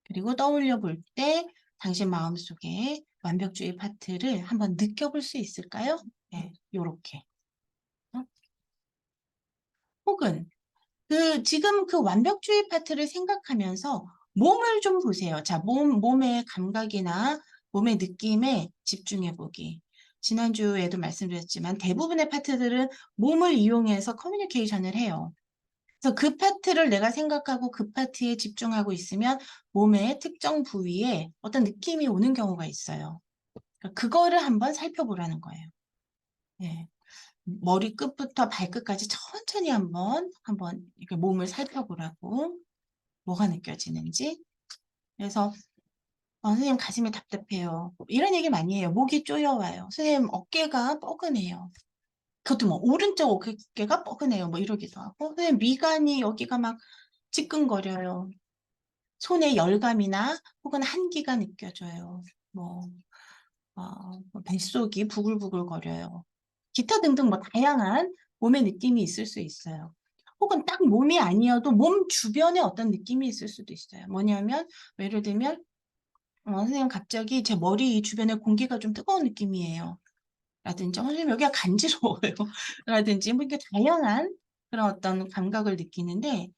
S1: 그리고 떠올려 볼 때 당신 마음속에 완벽주의 파트를 한번 느껴볼 수 있을까요? 네, 요렇게. 어? 혹은 지금 그 완벽주의 파트를 생각하면서 몸을 좀 보세요. 자, 몸의 감각이나 몸의 느낌에 집중해 보기. 지난주에도 말씀드렸지만 대부분의 파트들은 몸을 이용해서 커뮤니케이션을 해요. 그래서 그 파트를 내가 생각하고 그 파트에 집중하고 있으면 몸의 특정 부위에 어떤 느낌이 오는 경우가 있어요. 그러니까 그거를 한번 살펴보라는 거예요. 네. 머리끝부터 발끝까지 천천히 한번 이렇게 몸을 살펴보라고 뭐가 느껴지는지. 그래서 선생님 가슴이 답답해요. 이런 얘기 많이 해요. 목이 쪼여와요. 선생님 어깨가 뻐근해요. 그것도 뭐 오른쪽 어깨가 뻐근해요. 뭐 이러기도 하고. 선생님 미간이 여기가 막 찌끈거려요. 손에 열감이나 혹은 한기가 느껴져요. 뭐, 뭐 뱃속이 부글부글거려요. 기타 등등 뭐 다양한 몸의 느낌이 있을 수 있어요. 혹은 딱 몸이 아니어도 몸 주변에 어떤 느낌이 있을 수도 있어요. 뭐냐면 예를 들면 선생님 갑자기 제 머리 주변에 공기가 좀 뜨거운 느낌이에요. 라든지 선생님 여기가 간지러워요. 라든지 뭐 이렇게 다양한 그런 어떤 감각을 느끼는데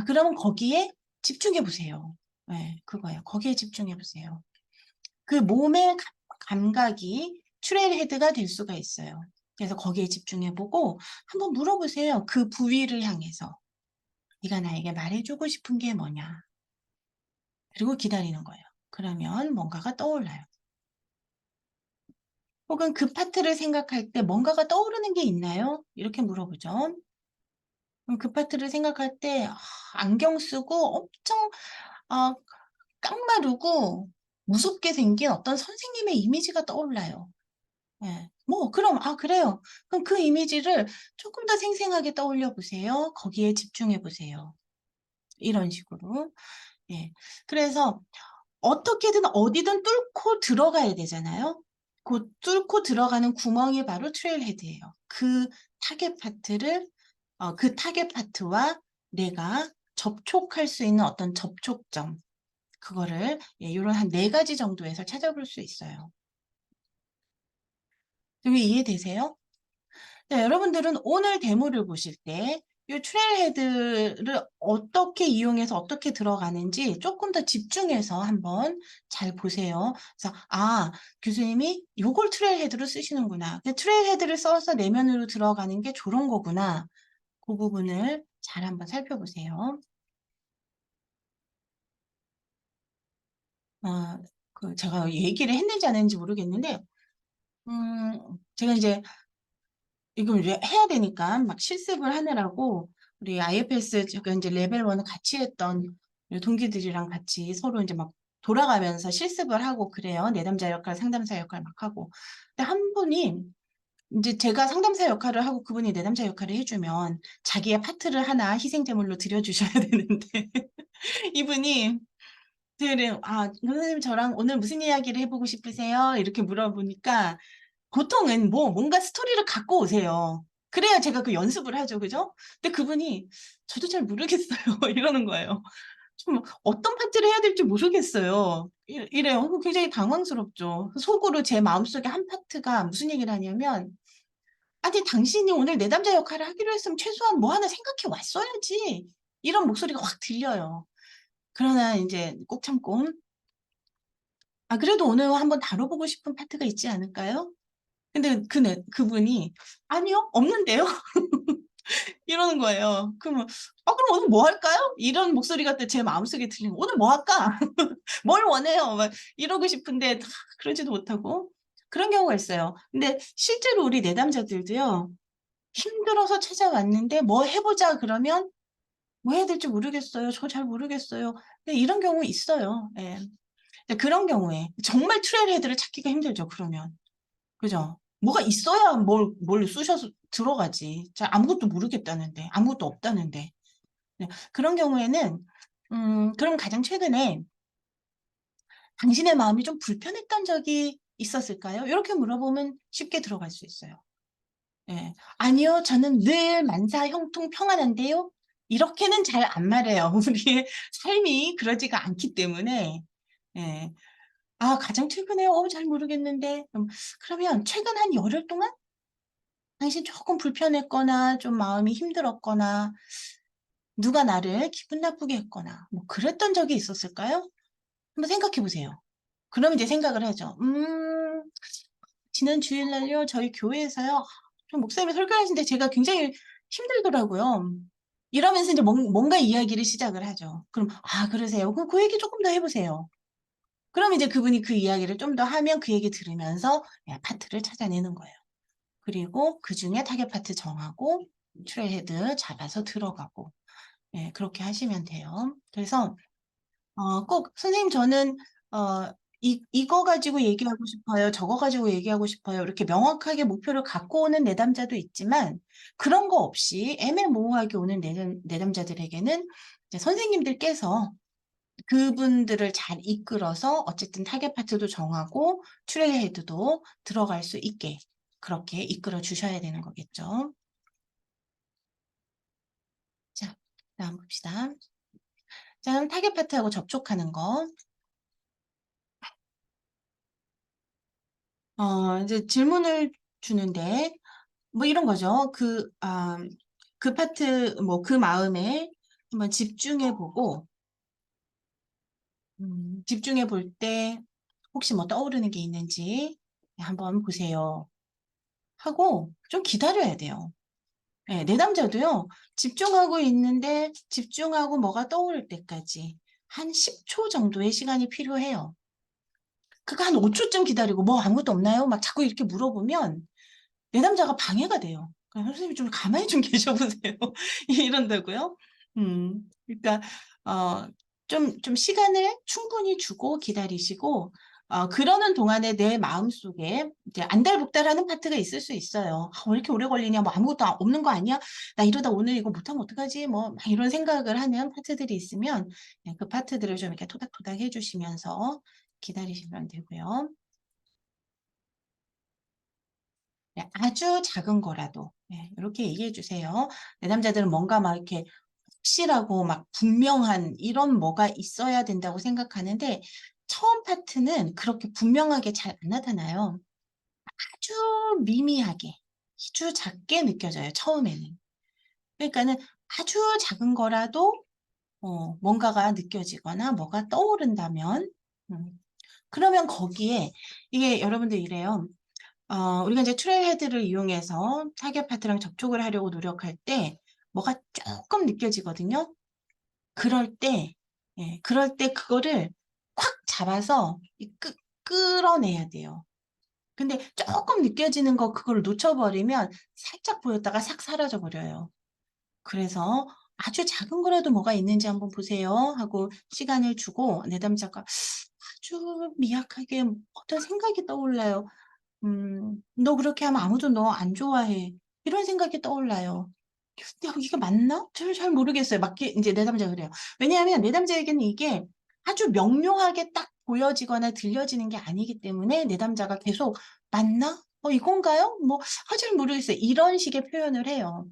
S1: 그러면 거기에 집중해 보세요. 네, 그거예요. 거기에 집중해 보세요. 그 몸의 감각이 트레일 헤드가 될 수가 있어요. 그래서 거기에 집중해 보고 한번 물어보세요. 그 부위를 향해서. 네가 나에게 말해주고 싶은 게 뭐냐? 그리고 기다리는 거예요. 그러면 뭔가가 떠올라요. 혹은 그 파트를 생각할 때 뭔가가 떠오르는 게 있나요? 이렇게 물어보죠. 그럼 그 파트를 생각할 때 안경 쓰고 엄청 아, 깡마르고 무섭게 생긴 어떤 선생님의 이미지가 떠올라요. 예. 그럼 그래요. 그럼 그 이미지를 조금 더 생생하게 떠올려 보세요. 거기에 집중해 보세요. 이런 식으로. 예. 그래서 어떻게든 어디든 뚫고 들어가야 되잖아요. 그 뚫고 들어가는 구멍이 바로 트레일 헤드예요. 그 타겟 파트와 내가 접촉할 수 있는 어떤 접촉점, 그거를 이런 한 4가지 정도에서 찾아볼 수 있어요. 여기 이해되세요? 네, 여러분들은 오늘 데모를 보실 때 이 트레일 헤드를 어떻게 이용해서 어떻게 들어가는지 조금 더 집중해서 한번 잘 보세요. 그래서 교수님이 요걸 트레일 헤드로 쓰시는구나. 트레일 헤드를 써서 내면으로 들어가는 게 저런 거구나. 그 부분을 잘 한번 살펴보세요. 제가 얘기를 했는지 안 했는지 모르겠는데 제가 이제 이거 이제 해야 되니까 막 실습을 하느라고 우리 IFS 제가 이제 레벨 1을 같이 했던 우리 동기들이랑 같이 서로 이제 막 돌아가면서 실습을 하고 그래요. 내담자 역할, 상담사 역할 막 하고. 근데 한 분이 이제 제가 상담사 역할을 하고 그분이 내담자 역할을 해주면 자기의 파트를 하나 희생제물로 드려주셔야 되는데 이분이 선생님 저랑 오늘 무슨 이야기를 해보고 싶으세요? 이렇게 물어보니까 보통은 뭔가 스토리를 갖고 오세요. 그래야 제가 그 연습을 하죠. 그죠? 근데 그분이 저도 잘 모르겠어요. 이러는 거예요. 좀 어떤 파트를 해야 될지 모르겠어요. 이래요. 굉장히 당황스럽죠. 속으로 제 마음속에 한 파트가 무슨 얘기를 하냐면 아니 당신이 오늘 내담자 역할을 하기로 했으면 최소한 뭐 하나 생각해 왔어야지. 이런 목소리가 확 들려요. 그러나 이제 꼭 참고 그래도 오늘 한번 다뤄보고 싶은 파트가 있지 않을까요? 근데 그분이 아니요, 없는데요? 이러는 거예요. 그러면 그럼 오늘 뭐 할까요? 이런 목소리가 또 제 마음속에 들리면 오늘 뭐 할까? 뭘 원해요? 막 이러고 싶은데 그러지도 못하고 그런 경우가 있어요. 근데 실제로 우리 내담자들도요. 힘들어서 찾아왔는데 뭐 해보자 그러면 뭐 해야 될지 모르겠어요. 저 잘 모르겠어요. 근데 이런 경우 있어요. 예. 근데 그런 경우에 정말 트레일 헤드를 찾기가 힘들죠. 그러면. 그죠? 뭐가 있어야 뭘 쑤셔서 들어가지. 자, 아무것도 모르겠다는데, 아무것도 없다는데. 네, 그런 경우에는, 그럼 가장 최근에 당신의 마음이 좀 불편했던 적이 있었을까요? 이렇게 물어보면 쉽게 들어갈 수 있어요. 예. 아니요, 저는 늘 만사 형통 평안한데요. 이렇게는 잘 안 말해요. 우리의 삶이 그러지가 않기 때문에. 예. 가장 최근에, 잘 모르겠는데. 그러면 최근 한 열흘 동안 당신 조금 불편했거나 좀 마음이 힘들었거나 누가 나를 기분 나쁘게 했거나 뭐 그랬던 적이 있었을까요? 한번 생각해 보세요. 그럼 이제 생각을 하죠. 지난 주일날요 저희 교회에서요 좀 목사님이 설교하시는데 제가 굉장히 힘들더라고요. 이러면서 이제 뭔가 이야기를 시작을 하죠. 그럼 그러세요. 그럼 그 얘기 조금 더 해보세요. 그럼 이제 그분이 그 이야기를 좀 더 하면 그 얘기 들으면서 파트를 찾아내는 거예요. 그리고 그중에 타겟 파트 정하고 트레이헤드 잡아서 들어가고 그렇게 하시면 돼요. 그래서 꼭 선생님 저는 이거 가지고 얘기하고 싶어요. 저거 가지고 얘기하고 싶어요. 이렇게 명확하게 목표를 갖고 오는 내담자도 있지만 그런 거 없이 애매모호하게 오는 내담자들에게는 이제 선생님들께서 그분들을 잘 이끌어서 어쨌든 타겟 파트도 정하고 트레이헤드도 들어갈 수 있게 그렇게 이끌어 주셔야 되는 거겠죠. 자, 다음 봅시다. 자, 그럼 타겟 파트하고 접촉하는 거. 이제 질문을 주는데, 뭐 이런 거죠. 그 파트, 뭐 그 마음에 한번 집중해 보고, 집중해 볼 때 혹시 뭐 떠오르는 게 있는지 한번 보세요. 하고 좀 기다려야 돼요. 내담자도요, 집중하고 있는데 집중하고 뭐가 떠오를 때까지 한 10초 정도의 시간이 필요해요. 그거 한 5초쯤 기다리고 뭐 아무것도 없나요? 막 자꾸 이렇게 물어보면 내담자가 방해가 돼요. 선생님 좀 가만히 좀 계셔보세요. 이런다고요. 그러니까 좀 시간을 충분히 주고 기다리시고 그러는 동안에 내 마음속에 이제 안달복달하는 파트가 있을 수 있어요. 왜 이렇게 오래 걸리냐? 뭐 아무것도 없는 거 아니야? 나 이러다 오늘 이거 못하면 어떡하지? 뭐 막 이런 생각을 하는 파트들이 있으면 그 파트들을 좀 이렇게 토닥토닥 해주시면서 기다리시면 되고요. 아주 작은 거라도 이렇게 얘기해 주세요. 내담자들은 뭔가 막 이렇게 확실하고 막 분명한 이런 뭐가 있어야 된다고 생각하는데 처음 파트는 그렇게 분명하게 잘 안 나타나요. 아주 미미하게, 아주 작게 느껴져요, 처음에는. 그러니까는 아주 작은 거라도 뭔가가 느껴지거나 뭐가 떠오른다면 그러면 거기에 이게 여러분들 이래요. 우리가 이제 트레일헤드를 이용해서 타겟 파트랑 접촉을 하려고 노력할 때 뭐가 조금 느껴지거든요. 그럴 때 그거를 콱 잡아서 끌어내야 돼요. 근데 조금 느껴지는 거 그걸 놓쳐버리면 살짝 보였다가 싹 사라져 버려요. 그래서 아주 작은 거라도 뭐가 있는지 한번 보세요 하고 시간을 주고 내담자가 아주 미약하게 어떤 생각이 떠올라요. "너 그렇게 하면 아무도 너 안 좋아해." 이런 생각이 떠올라요. 근데 이게 맞나? 저는 잘 모르겠어요. 맞게 인제 내담자가 그래요. 왜냐하면 내담자에게는 이게 아주 명료하게 딱 보여지거나 들려지는 게 아니기 때문에 내담자가 계속 "맞나? 이건가요? 뭐 잘 모르겠어요." 이런 식의 표현을 해요.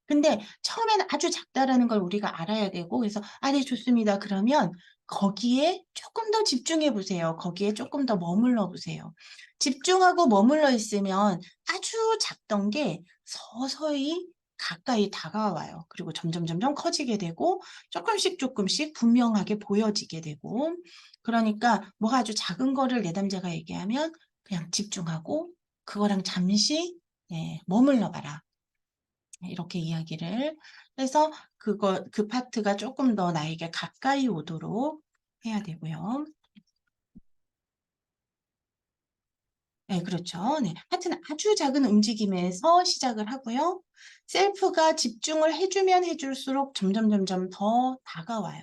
S1: 근데 처음에는 아주 작다라는 걸 우리가 알아야 되고 그래서 "아 네 좋습니다." 그러면 거기에 쪼끔 더 집중해 보세요. 거기에 쪼끔 더 머물러 보세요. 집중하고 머물러 있으면 아주 작던 게 서서히 가까이 다가와요. 그리고 점점점점 커지게 되고 쪼끔씩 쪼끔씩 분명하게 보여지게 되고 그러니까 뭐가 아주 작은 거를 내담자가 얘기하면 그냥 집중하고 그거랑 잠시 머물러 봐라. 이렇게 이야기를 해서 그 파트가 쪼끔 더 나에게 가까이 오도록 해야 되고요. 네 그렇죠. 네. 하여튼 아주 작은 움직임에서 시작을 하고요. 셀프가 집중을 해 주면 해 줄수록 점점점점 더 다가와요.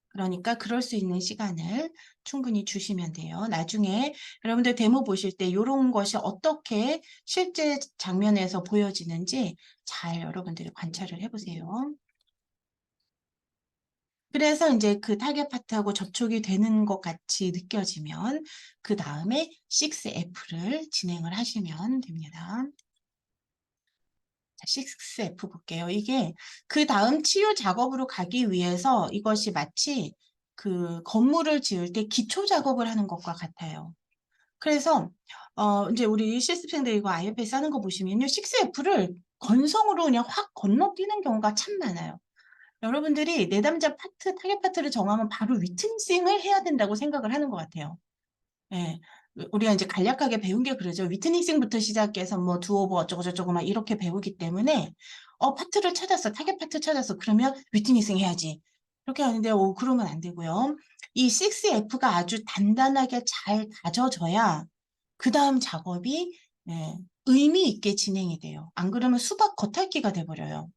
S1: 그러니까 그럴 수 있는 시간을 충분히 주시면 돼요. 나중에 여러분들 데모 보실 때 요런 것이 어떻게 실제 장면에서 보여지는지 잘 여러분들이 관찰을 해 보세요. 그래서 인제 그 타겟 파트하고 접촉이 되는 것 같이 느껴지면 그다음에 6F를 진행을 하시면 됩니다. 자 6F 볼게요. 이게 그다음 치유 작업으로 가기 위해서 이것이 마치 그 건물을 지을 때 기초 작업을 하는 것과 같아요. 그래서 인제 우리 실습생들 이거 IFS 하는 거 보시면요. 6F를 건성으로 그냥 확 건너뛰는 경우가 참 많아요. 여러분들이 내담자 파트 타겟 파트를 정하면 바로 위트니싱을 해야 된다고 생각을 하는 것 같아요. 예. 우리가 인제 간략하게 배운 게 그러죠. 위트니싱부터 시작해서 뭐 두오버 어쩌고 저쩌고 막 이렇게 배우기 때문에 파트를 찾았어. 타겟 파트 찾았어. 그러면 위트니싱 해야지. 이렇게 하는데 그러면 안 되고요. 이 6F가 아주 단단하게 잘 다져져야 그다음 작업이 의미 있게 진행이 돼요. 안 그러면 수박 겉핥기가 돼 버려요.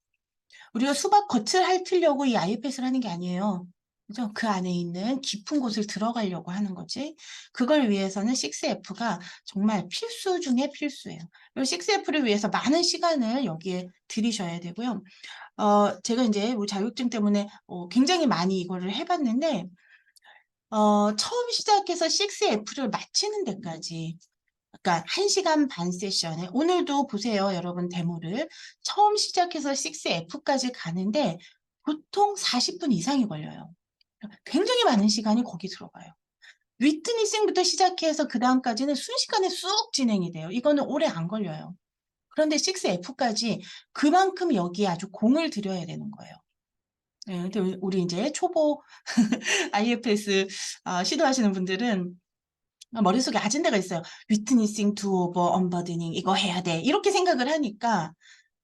S1: 우리가 수박 겉을 핥으려고 이 IFS를 하는 게 아니에요. 그죠? 그 안에 있는 깊은 곳을 들어가려고 하는 거지. 그걸 위해서는 6F가 정말 필수 중에 필수예요. 이 6F를 위해서 많은 시간을 여기에 들이셔야 되고요. 제가 인제 뭐 자격증 때문에 굉장히 많이 이거를 해 봤는데 처음 시작해서 6F를 마치는 데까지 그러니까 1 시간 반 세션에 오늘도 보세요 여러분 데모를. 처음 시작해서 6F까지 가는데 보통 40분 이상이 걸려요. 굉장히 많은 시간이 거기 들어가요. 리트니싱부터 시작해서 그다음까지는 순식간에 쑥 진행이 돼요. 이거는 오래 안 걸려요. 그런데 6F까지 그만큼 여기에 아주 공을 들여야 되는 거예요. 예 근데 우리 인제 초보 IFS 시도하시는 분들은 머릿속에 아젠다가 있어요. '위트니싱, 두오버, 언버드닝 이거 해야 돼.' 이렇게 생각을 하니까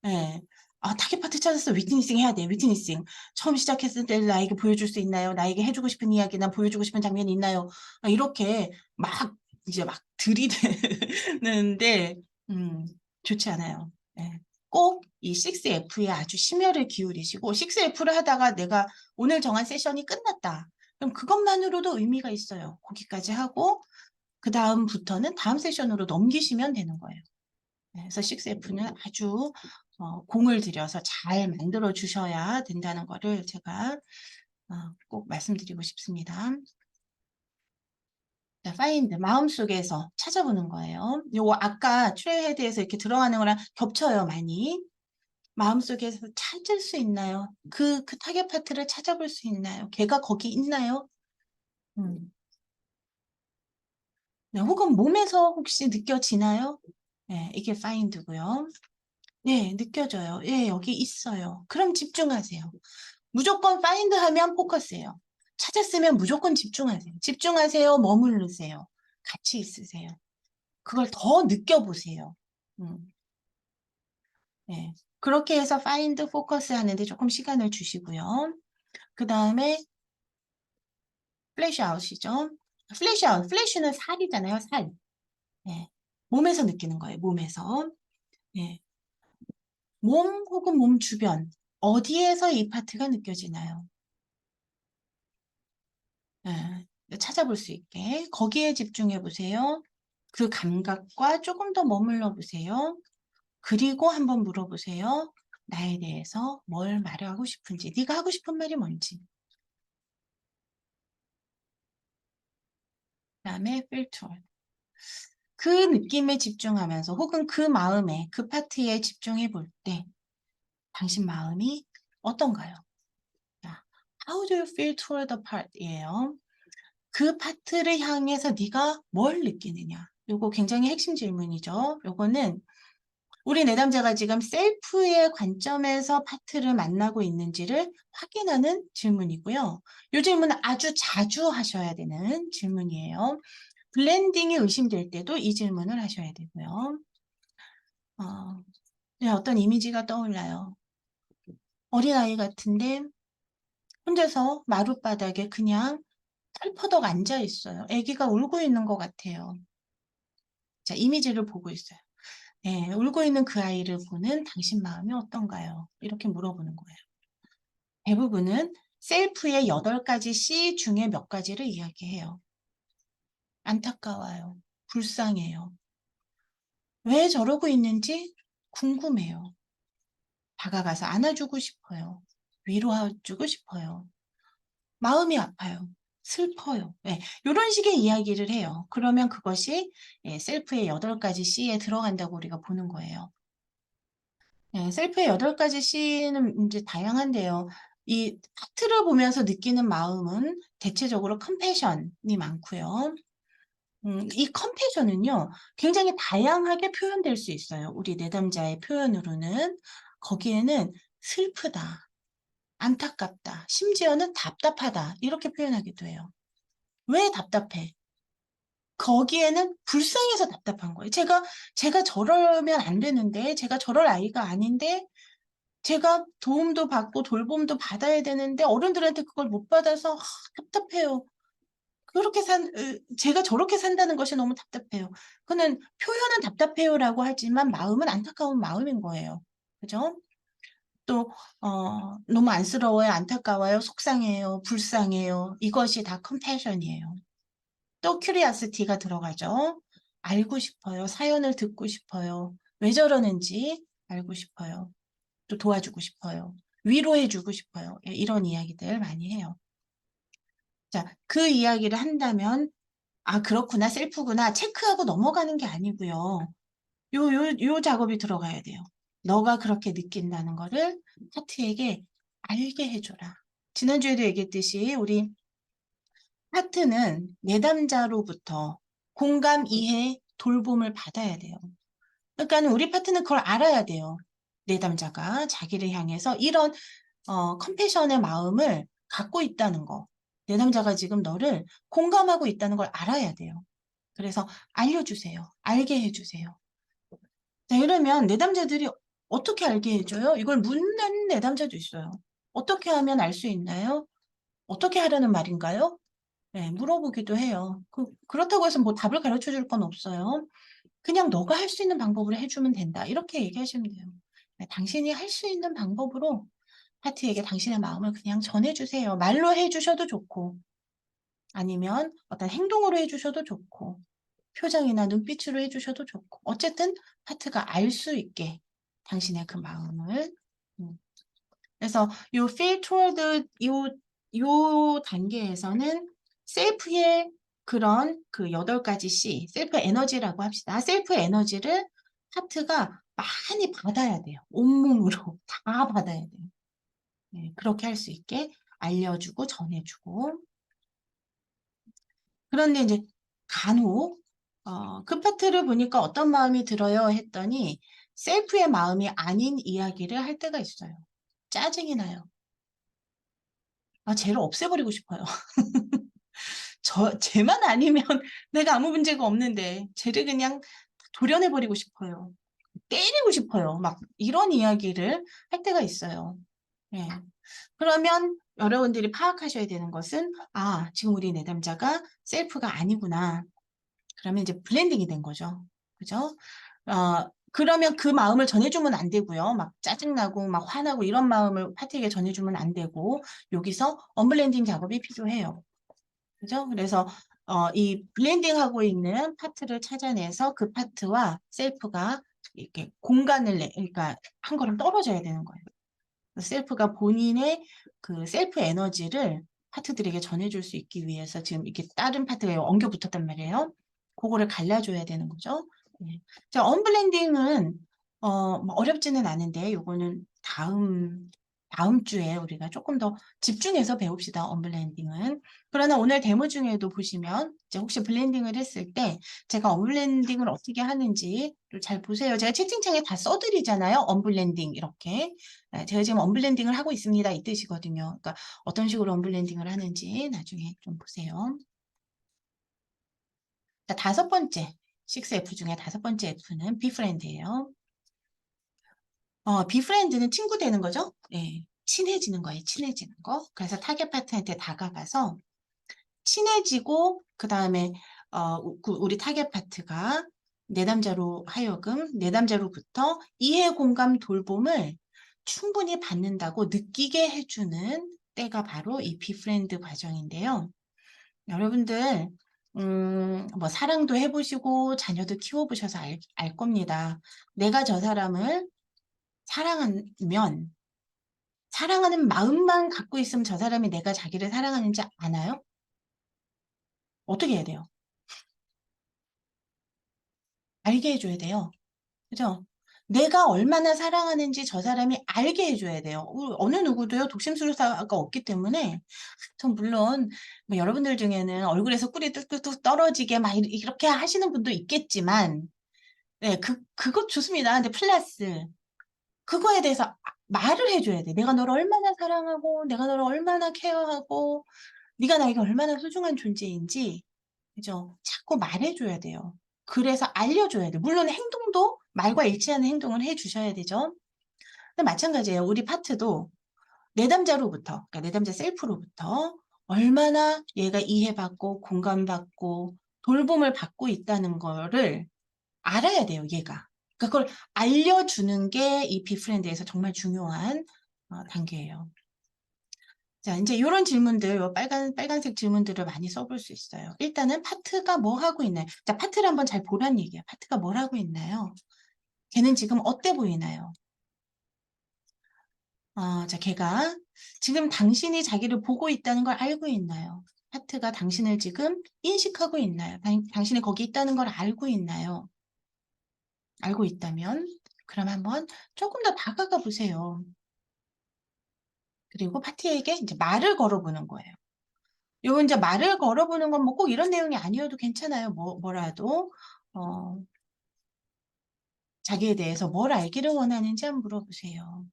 S1: 예. '아 타겟 파트 찾았어. 위트니싱 해야 돼. 위트니싱. 처음 시작했을 때 나에게 보여줄 수 있나요? 나에게 해 주고 싶은 이야기나 보여주고 싶은 장면이 있나요?' 이렇게 막 이제 막 들이대는데 좋지 않아요. 예. 꼭 이 6F에 아주 심혈을 기울이시고 6F를 하다가 내가 오늘 정한 세션이 끝났다. 그럼 그것만으로도 의미가 있어요. 거기까지 하고 그다음부터는 다음 세션으로 넘기시면 되는 거예요. 네 그래서 6F는 아주 공을 들여서 잘 만들어 주셔야 된다는 거를 제가 꼭 말씀드리고 싶습니다. 자 find 마음속에서 찾아보는 거예요. 요거 아까 트레이헤드에서 이렇게 들어가는 거랑 겹쳐요 많이. 마음속에서 찾을 수 있나요? 그 타겟 파트를 찾아볼 수 있나요? 걔가 거기 있나요? 음. 네 혹은 몸에서 혹시 느껴지나요? 네 이게 find고요. 네. 느껴져요. 예. 여기 있어요. 그럼 집중하세요. 무조건 find 하면 포커스예요. 찾았으면 무조건 집중하세요. 집중하세요. 머무르세요. 같이 있으세요. 그걸 더 느껴보세요. 음. 네. 그렇게 해서 find, focus 하는데 조금 시간을 주시고요. 그다음에 flash out이죠. flash out. flash는 살이잖아요, 살. 네. 몸에서 느끼는 거예요. 몸에서. 예. 몸 혹은 몸 주변 어디에서 이 파트가 느껴지나요? 예. 찾아볼 수 있게 거기에 집중해 보세요. 그 감각과 조금 더 머물러 보세요. 그리고 한번 물어보세요. 나에 대해서 뭘 말하고 싶은지, 네가 하고 싶은 말이 뭔지. 그다음에 필터. 그 느낌에 집중하면서 혹은 그 마음에, 그 파트에 집중해 볼 때 당신 마음이 어떤가요? 자, How do you feel toward the part이에요. 그 파트를 향해서 네가 뭘 느끼느냐. 요거 굉장히 핵심 질문이죠. 요거는 우리 내담자가 지금 셀프의 관점에서 파트를 만나고 있는지를 확인하는 질문이고요. 이 질문은 아주 자주 하셔야 되는 질문이에요. 블렌딩이 의심될 때도 이 질문을 하셔야 되고요. 어떤 이미지가 떠올라요. 어린아이 같은데 혼자서 마룻바닥에 그냥 털퍼덕 앉아 있어요. 아기가 울고 있는 것 같아요. 자, 이미지를 보고 있어요. 네, 울고 있는 그 아이를 보는 당신 마음이 어떤가요? 이렇게 물어보는 거예요. 대부분은 셀프의 8가지 C 중에 몇 가지를 이야기해요. 안타까워요. 불쌍해요. 왜 저러고 있는지 궁금해요. 다가가서 안아주고 싶어요. 위로해주고 싶어요. 마음이 아파요. 슬퍼요. 네, 이런 식의 이야기를 해요. 그러면 그것이 셀프의 8가지 C에 들어간다고 우리가 보는 거예요. 네, 셀프의 8가지 C는 이제 다양한데요. 이 파트를 보면서 느끼는 마음은 대체적으로 컴패션이 많고요. 이 컴패션은요, 굉장히 다양하게 표현될 수 있어요. 우리 내담자의 표현으로는. 거기에는 슬프다, 안타깝다, 심지어는 답답하다, 이렇게 표현하기도 해요. 왜 답답해? 거기에는 불쌍해서 답답한 거예요. 제가 저러면 안 되는데, 제가 저럴 아이가 아닌데, 제가 도움도 받고 돌봄도 받아야 되는데 어른들한테 그걸 못 받아서 답답해요. 제가 저렇게 산다는 것이 너무 답답해요. 그는 표현은 답답해요라고 하지만 마음은 안타까운 마음인 거예요. 그죠? 또 너무 안쓰러워요, 안타까워요, 속상해요, 불쌍해요. 이것이 다 컴패션이에요. 또 큐리아시티가 들어가죠. 알고 싶어요. 사연을 듣고 싶어요. 왜 저러는지 알고 싶어요. 또 도와주고 싶어요. 위로해주고 싶어요. 이런 이야기들 많이 해요. 자, 그 이야기를 한다면, 아, 그렇구나, 셀프구나, 체크하고 넘어가는 게 아니고요. 요 작업이 들어가야 돼요. 너가 그렇게 느낀다는 거를 파트에게 알게 해줘라. 지난주에도 얘기했듯이 우리 파트는 내담자로부터 공감, 이해, 돌봄을 받아야 돼요. 그러니까 우리 파트는 그걸 알아야 돼요. 내담자가 자기를 향해서 이런 컴패션의 마음을 갖고 있다는 거. 내담자가 지금 너를 공감하고 있다는 걸 알아야 돼요. 그래서 알려주세요. 알게 해주세요. 자, 이러면 내담자들이 어떻게 알게 해줘요? 이걸 묻는 내담자도 있어요. 어떻게 하면 알 수 있나요? 어떻게 하라는 말인가요? 네, 물어보기도 해요. 그렇다고 해서 뭐 답을 가르쳐 줄 건 없어요. 그냥 너가 할 수 있는 방법으로 해주면 된다. 이렇게 얘기하시면 돼요. 네, 당신이 할 수 있는 방법으로 파트에게 당신의 마음을 그냥 전해주세요. 말로 해주셔도 좋고, 아니면 어떤 행동으로 해주셔도 좋고, 표정이나 눈빛으로 해주셔도 좋고, 어쨌든 파트가 알 수 있게 당신의 그 마음을. 그래서 요 feel toward 요 단계에서는 셀프의 그런 그 8가지 C, 셀프 에너지라고 합시다. 셀프 에너지를 파트가 많이 받아야 돼요. 온몸으로 다 받아야 돼요. 네, 그렇게 할 수 있게 알려주고 전해주고. 그런데 이제 간혹 그 파트를 보니까 어떤 마음이 들어요 했더니 셀프의 마음이 아닌 이야기를 할 때가 있어요. 짜증이 나요. 아, 쟤를 없애버리고 싶어요. 쟤만 아니면 내가 아무 문제가 없는데 쟤를 그냥 도려내버리고 싶어요. 때리고 싶어요. 막 이런 이야기를 할 때가 있어요. 예. 그러면 여러분들이 파악하셔야 되는 것은 지금 우리 내담자가 셀프가 아니구나. 그러면 이제 블렌딩이 된 거죠. 그죠? 그러면 그 마음을 전해주면 안 되고요. 막 짜증나고 막 화나고 이런 마음을 파트에게 전해주면 안 되고 여기서 언블렌딩 작업이 필요해요. 그죠? 그래서 이 블렌딩하고 있는 파트를 찾아내서 그 파트와 셀프가 이렇게 공간을 그러니까 한 걸음 떨어져야 되는 거예요. 셀프가 본인의 그 셀프 에너지를 파트들에게 전해줄 수 있기 위해서 지금 이렇게 다른 파트가 엉겨 붙었단 말이에요. 그거를 갈라줘야 되는 거죠. 네. 자, 언블렌딩은 뭐 어렵지는 않은데 요거는 다음 주에 우리가 조금 더 집중해서 배웁시다. 언블렌딩은. 그러나 오늘 데모 중에도 보시면 이제 혹시 블렌딩을 했을 때 제가 언블렌딩을 어떻게 하는지 잘 보세요. 제가 채팅창에 다 써드리잖아요. 언블렌딩 이렇게. 제가 지금 언블렌딩을 하고 있습니다. 이 뜻이거든요. 그러니까 어떤 식으로 언블렌딩을 하는지 나중에 좀 보세요. 자, 다섯 번째 6F 중에 다섯 번째 F는 비프렌드예요. 비프렌드는 친구 되는 거죠? 네. 친해지는 거예요. 친해지는 거. 그래서 타겟 파트한테 다가가서 친해지고 그 다음에 우리 타겟 파트가 내담자로 하여금 내담자로부터 이해 공감 돌봄을 충분히 받는다고 느끼게 해주는 때가 바로 이 비프렌드 과정인데요. 여러분들 뭐 사랑도 해보시고 자녀도 키워보셔서 알 겁니다. 내가 저 사람을 사랑하면 사랑하는 마음만 갖고 있으면 저 사람이 내가 자기를 사랑하는지 아나요? 어떻게 해야 돼요? 알게 해줘야 돼요. 그죠? 내가 얼마나 사랑하는지 저 사람이 알게 해줘야 돼요. 어느 누구도요, 독심술사가 없기 때문에, 전 물론, 뭐 여러분들 중에는 얼굴에서 꿀이 뚝뚝뚝 떨어지게 막 이렇게 하시는 분도 있겠지만, 네, 그것 좋습니다. 근데 플러스, 그거에 대해서 말을 해줘야 돼. 내가 너를 얼마나 사랑하고, 내가 너를 얼마나 케어하고, 네가 나에게 얼마나 소중한 존재인지, 그죠? 자꾸 말해줘야 돼요. 그래서 알려줘야 돼. 물론 행동도 말과 일치하는 행동을 해주셔야 되죠. 근데 마찬가지예요. 우리 파트도 내담자로부터, 그러니까 내담자 셀프로부터 얼마나 얘가 이해받고 공감받고 돌봄을 받고 있다는 거를 알아야 돼요, 얘가. 그러니까 그걸 알려주는 게 이 비프렌드에서 정말 중요한 단계예요. 자, 이제 이런 질문들, 요 빨간색 질문들을 많이 써볼 수 있어요. 일단은 파트가 뭐 하고 있나요? 자, 파트를 한번 잘 보란 얘기야. 파트가 뭘 하고 있나요? 걔는 지금 어때 보이나요? 자, 걔가 지금 당신이 자기를 보고 있다는 걸 알고 있나요? 파트가 당신을 지금 인식하고 있나요? 당신이 거기 있다는 걸 알고 있나요? 알고 있다면, 그럼 한번 조금 더 다가가 보세요. 그리고 파트에게 이제 말을 걸어보는 거예요. 요 이제 말을 걸어보는 건 뭐 꼭 이런 내용이 아니어도 괜찮아요. 뭐라도 자기에 대해서 뭘 알기를 원하는지 한번 물어보세요.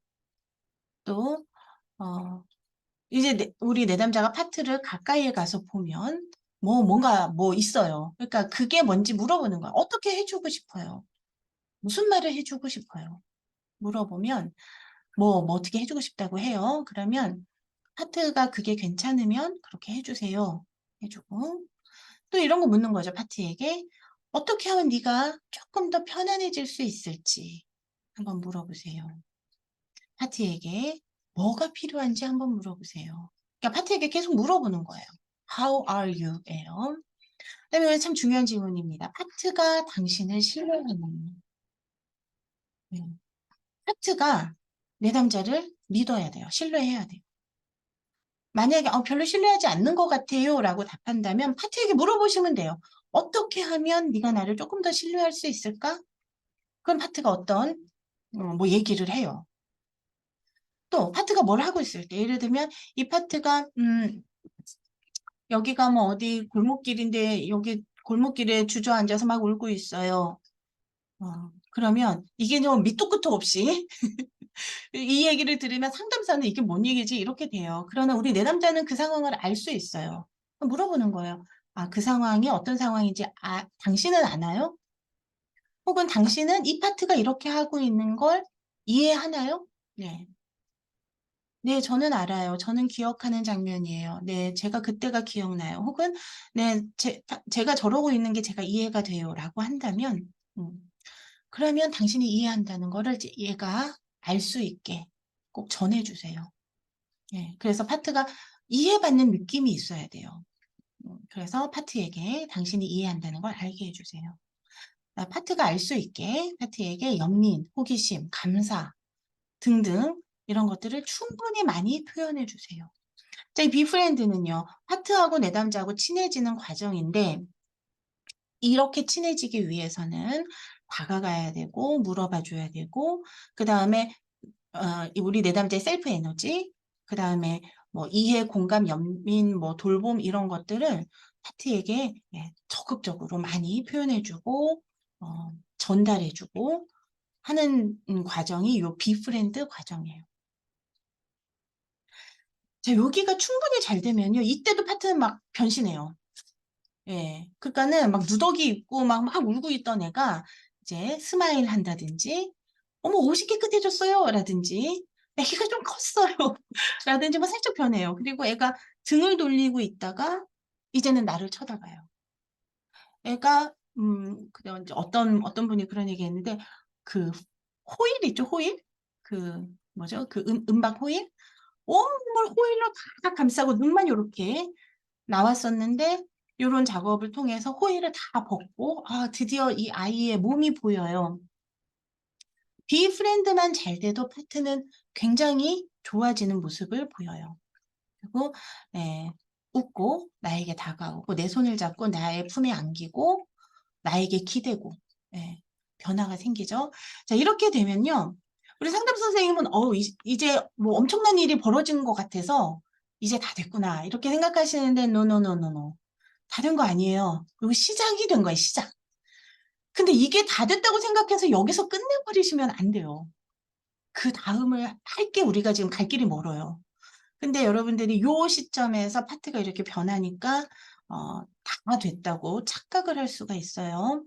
S1: 또 이제 우리 내담자가 파트를 가까이에 가서 보면 뭔가 뭐 있어요. 그러니까 그게 뭔지 물어보는 거야. 어떻게 해주고 싶어요? 무슨 말을 해주고 싶어요? 물어보면 뭐 어떻게 해주고 싶다고 해요. 그러면 파트가 그게 괜찮으면 그렇게 해주세요. 해주고 또 이런 거 묻는 거죠, 파트에게. 어떻게 하면 네가 조금 더 편안해질 수 있을지 한번 물어보세요. 파트에게 뭐가 필요한지 한번 물어보세요. 그러니까 파트에게 계속 물어보는 거예요. How are you? 예요. 그다음에 참 중요한 질문입니다. 파트가 당신을 신뢰하나요? 네. 파트가 내담자를 믿어야 돼요. 신뢰해야 돼요. 만약에 별로 신뢰하지 않는 것 같아요 라고 답한다면 파트에게 물어보시면 돼요. 어떻게 하면 네가 나를 조금 더 신뢰할 수 있을까? 그럼 파트가 어떤 뭐 얘기를 해요. 또 파트가 뭘 하고 있을 때 예를 들면 이 파트가 여기가 뭐 어디 골목길인데 여기 골목길에 주저앉아서 막 울고 있어요. 그러면 이게 좀 밑도 끝도 없이 이 얘기를 들으면 상담사는 이게 뭔 얘기지 이렇게 돼요. 그러나 우리 내담자는 그 상황을 알 수 있어요. 물어보는 거예요. 그 상황이 어떤 상황인지 당신은 아나요? 혹은 당신은 이 파트가 이렇게 하고 있는 걸 이해하나요? 네. 네, 저는 알아요. 저는 기억하는 장면이에요. 네, 제가 그때가 기억나요. 혹은, 네, 제가 저러고 있는 게 제가 이해가 돼요. 라고 한다면, 그러면 당신이 이해한다는 거를 이제 얘가 알 수 있게 꼭 전해주세요. 예, 그래서 파트가 이해받는 느낌이 있어야 돼요. 그래서 파트에게 당신이 이해한다는 걸 알게 해주세요. 파트가 알 수 있게 파트에게 연민, 호기심, 감사 등등 이런 것들을 충분히 많이 표현해 주세요. 자, 이 비프렌드는요, 파트하고 내담자하고 친해지는 과정인데 이렇게 친해지기 위해서는 다가가야 되고 물어봐 줘야 되고 그 다음에 우리 내담자의 셀프 에너지, 그 다음에 뭐 이해, 공감, 연민, 뭐 돌봄 이런 것들을 파트에게 적극적으로 많이 표현해주고 전달해주고 하는 과정이 요 비프렌드 과정이에요. 자, 여기가 충분히 잘 되면요, 이때도 파트는 막 변신해요. 예, 그러니까는 막 누더기 입고 막 울고 있던 애가 이제 스마일 한다든지, 어머, 옷이 깨끗해졌어요. 라든지, 애기가 좀 컸어요. 라든지 막 살짝 변해요. 그리고 애가 등을 돌리고 있다가 이제는 나를 쳐다봐요. 애가, 그냥 이제 어떤 분이 그런 얘기 했는데, 그 호일 있죠, 호일? 그, 뭐죠? 그 음박 호일? 온몸을 호일로 다 감싸고 눈만 요렇게 나왔었는데 요런 작업을 통해서 호일을 다 벗고 드디어 이 아이의 몸이 보여요. 비프렌드만 잘 돼도 파트는 굉장히 좋아지는 모습을 보여요. 그리고 웃고 나에게 다가오고 내 손을 잡고 나의 품에 안기고 나에게 기대고 변화가 생기죠. 자, 이렇게 되면요. 우리 상담 선생님은 이제 뭐 엄청난 일이 벌어진 것 같아서 이제 다 됐구나 이렇게 생각하시는데 노노노노노 다 된 거 아니에요. 이거 시작이 된 거예요, 시작. 근데 이게 다 됐다고 생각해서 여기서 끝내버리시면 안 돼요. 그 다음을 할 게 우리가 지금 갈 길이 멀어요. 근데 여러분들이 요 시점에서 파트가 이렇게 변하니까 다 됐다고 착각을 할 수가 있어요.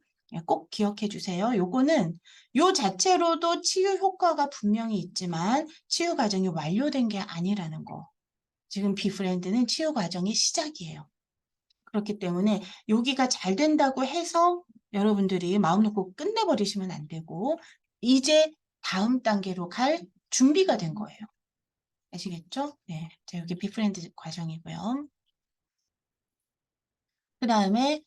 S1: 꼭 기억해 주세요. 요거는 요 자체로도 치유 효과가 분명히 있지만 치유 과정이 완료된 게 아니라는 거. 지금 비프렌드는 치유 과정의 시작이에요. 그렇기 때문에 여기가 잘 된다고 해서 여러분들이 마음 놓고 끝내버리시면 안 되고 이제 다음 단계로 갈 준비가 된 거예요. 아시겠죠? 네. 자, 여기 비프렌드 과정이고요. 그 다음에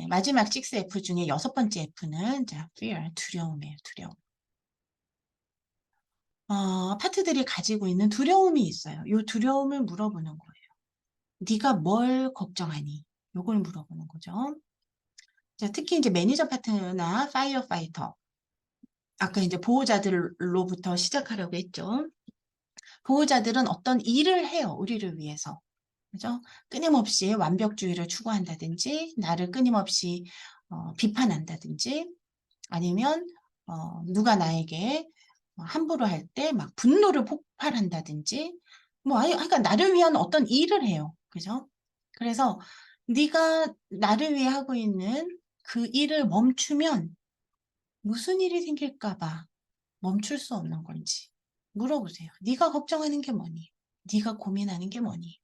S1: 마지막 6F 중에 6번째 F는 자, fear, 두려움이에요. 두려움. 파트들이 가지고 있는 두려움이 있어요. 이 두려움을 물어보는 거예요. 네가 뭘 걱정하니? 요걸 물어보는 거죠. 자, 특히 이제 매니저 파트나 파이어 파이터. 아까 이제 보호자들로부터 시작하려고 했죠. 보호자들은 어떤 일을 해요. 우리를 위해서. 그죠? 끊임없이 완벽주의를 추구한다든지, 나를 끊임없이 비판한다든지, 아니면 누가 나에게 함부로 할 때 막 분노를 폭발한다든지, 그러니까 나를 위한 어떤 일을 해요. 그죠? 그래서 네가 나를 위해 하고 있는 그 일을 멈추면 무슨 일이 생길까 봐 멈출 수 없는 건지 물어보세요. 네가 걱정하는 게 뭐니? 네가 고민하는 게 뭐니?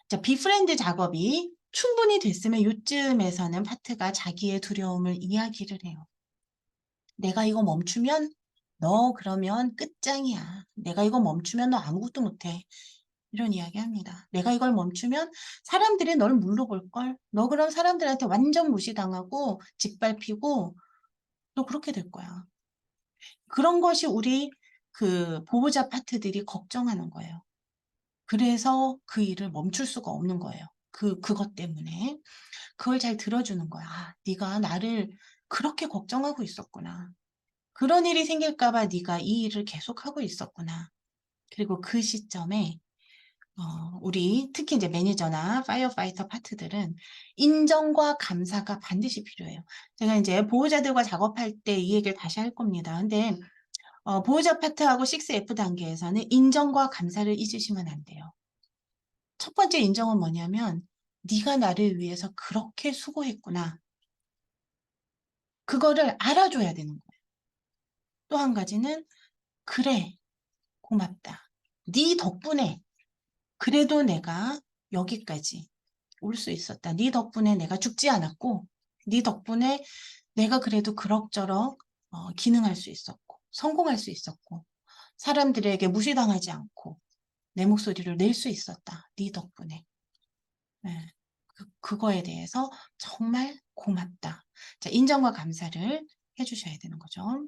S1: 자, 비프렌드 작업이 충분히 됐으면 요쯤에서는 파트가 자기의 두려움을 이야기를 해요. 내가 이거 멈추면 너 그러면 끝장이야. 내가 이거 멈추면 너 아무것도 못해. 이런 이야기 합니다. 내가 이걸 멈추면 사람들이 널 물러볼걸. 너 그럼 사람들한테 완전 무시당하고 짓밟히고 너 그렇게 될 거야. 그런 것이 우리 그 보호자 파트들이 걱정하는 거예요. 그래서 그 일을 멈출 수가 없는 거예요. 그것 때문에. 그걸 잘 들어주는 거야. 네가 나를 그렇게 걱정하고 있었구나. 그런 일이 생길까 봐 네가 이 일을 계속하고 있었구나. 그리고 그 시점에 우리 특히 이제 매니저나 파이어파이터 파트들은 인정과 감사가 반드시 필요해요. 제가 이제 보호자들과 작업할 때 이 얘기를 다시 할 겁니다. 근데 보호자 파트하고 6F 단계에서는 인정과 감사를 잊으시면 안 돼요. 첫 번째 인정은 뭐냐면 네가 나를 위해서 그렇게 수고했구나. 그거를 알아줘야 되는 거예요. 또 한 가지는 그래, 고맙다. 네 덕분에 그래도 내가 여기까지 올 수 있었다. 네 덕분에 내가 죽지 않았고 네 덕분에 내가 그래도 그럭저럭 기능할 수 있었고, 성공할 수 있었고, 사람들에게 무시당하지 않고 내 목소리를 낼 수 있었다. 네 덕분에. 네. 그거에 대해서 정말 고맙다. 자, 인정과 감사를 해주셔야 되는 거죠.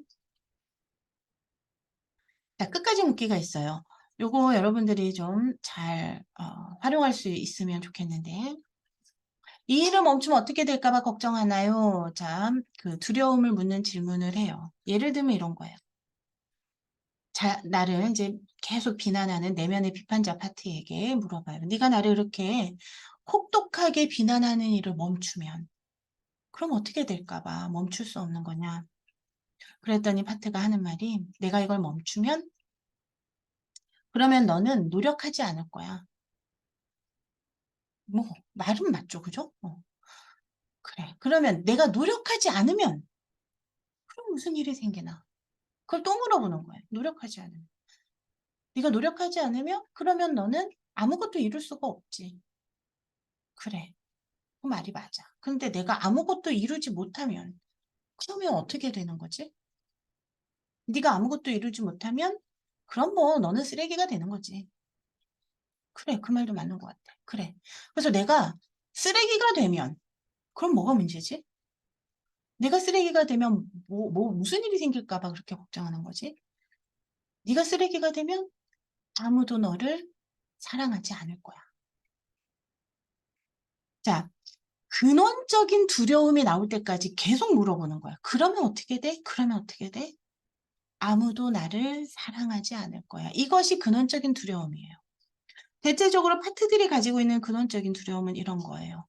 S1: 자, 끝까지 묻기가 있어요. 요거 여러분들이 좀 잘 활용할 수 있으면 좋겠는데, 이 일을 멈추면 어떻게 될까 봐 걱정하나요? 자, 그 두려움을 묻는 질문을 해요. 예를 들면 이런 거예요. 자, 나를 이제 계속 비난하는 내면의 비판자 파트에게 물어봐요. 네가 나를 이렇게 혹독하게 비난하는 일을 멈추면 그럼 어떻게 될까 봐 멈출 수 없는 거냐? 그랬더니 파트가 하는 말이 내가 이걸 멈추면 그러면 너는 노력하지 않을 거야. 뭐 말은 맞죠, 그죠? 그래. 그러면 내가 노력하지 않으면 그럼 무슨 일이 생기나? 그걸 또 물어보는 거예요. 노력하지 않으면. 네가 노력하지 않으면 그러면 너는 아무것도 이룰 수가 없지. 그래. 그 말이 맞아. 근데 내가 아무것도 이루지 못하면 그러면 어떻게 되는 거지? 네가 아무것도 이루지 못하면 그럼 뭐 너는 쓰레기가 되는 거지. 그래. 그 말도 맞는 것 같아. 그래. 그래서 내가 쓰레기가 되면 그럼 뭐가 문제지? 내가 쓰레기가 되면 무슨 일이 생길까 봐 그렇게 걱정하는 거지? 네가 쓰레기가 되면 아무도 너를 사랑하지 않을 거야. 자, 근원적인 두려움이 나올 때까지 계속 물어보는 거야. 그러면 어떻게 돼? 그러면 어떻게 돼? 아무도 나를 사랑하지 않을 거야. 이것이 근원적인 두려움이에요. 대체적으로 파트들이 가지고 있는 근원적인 두려움은 이런 거예요.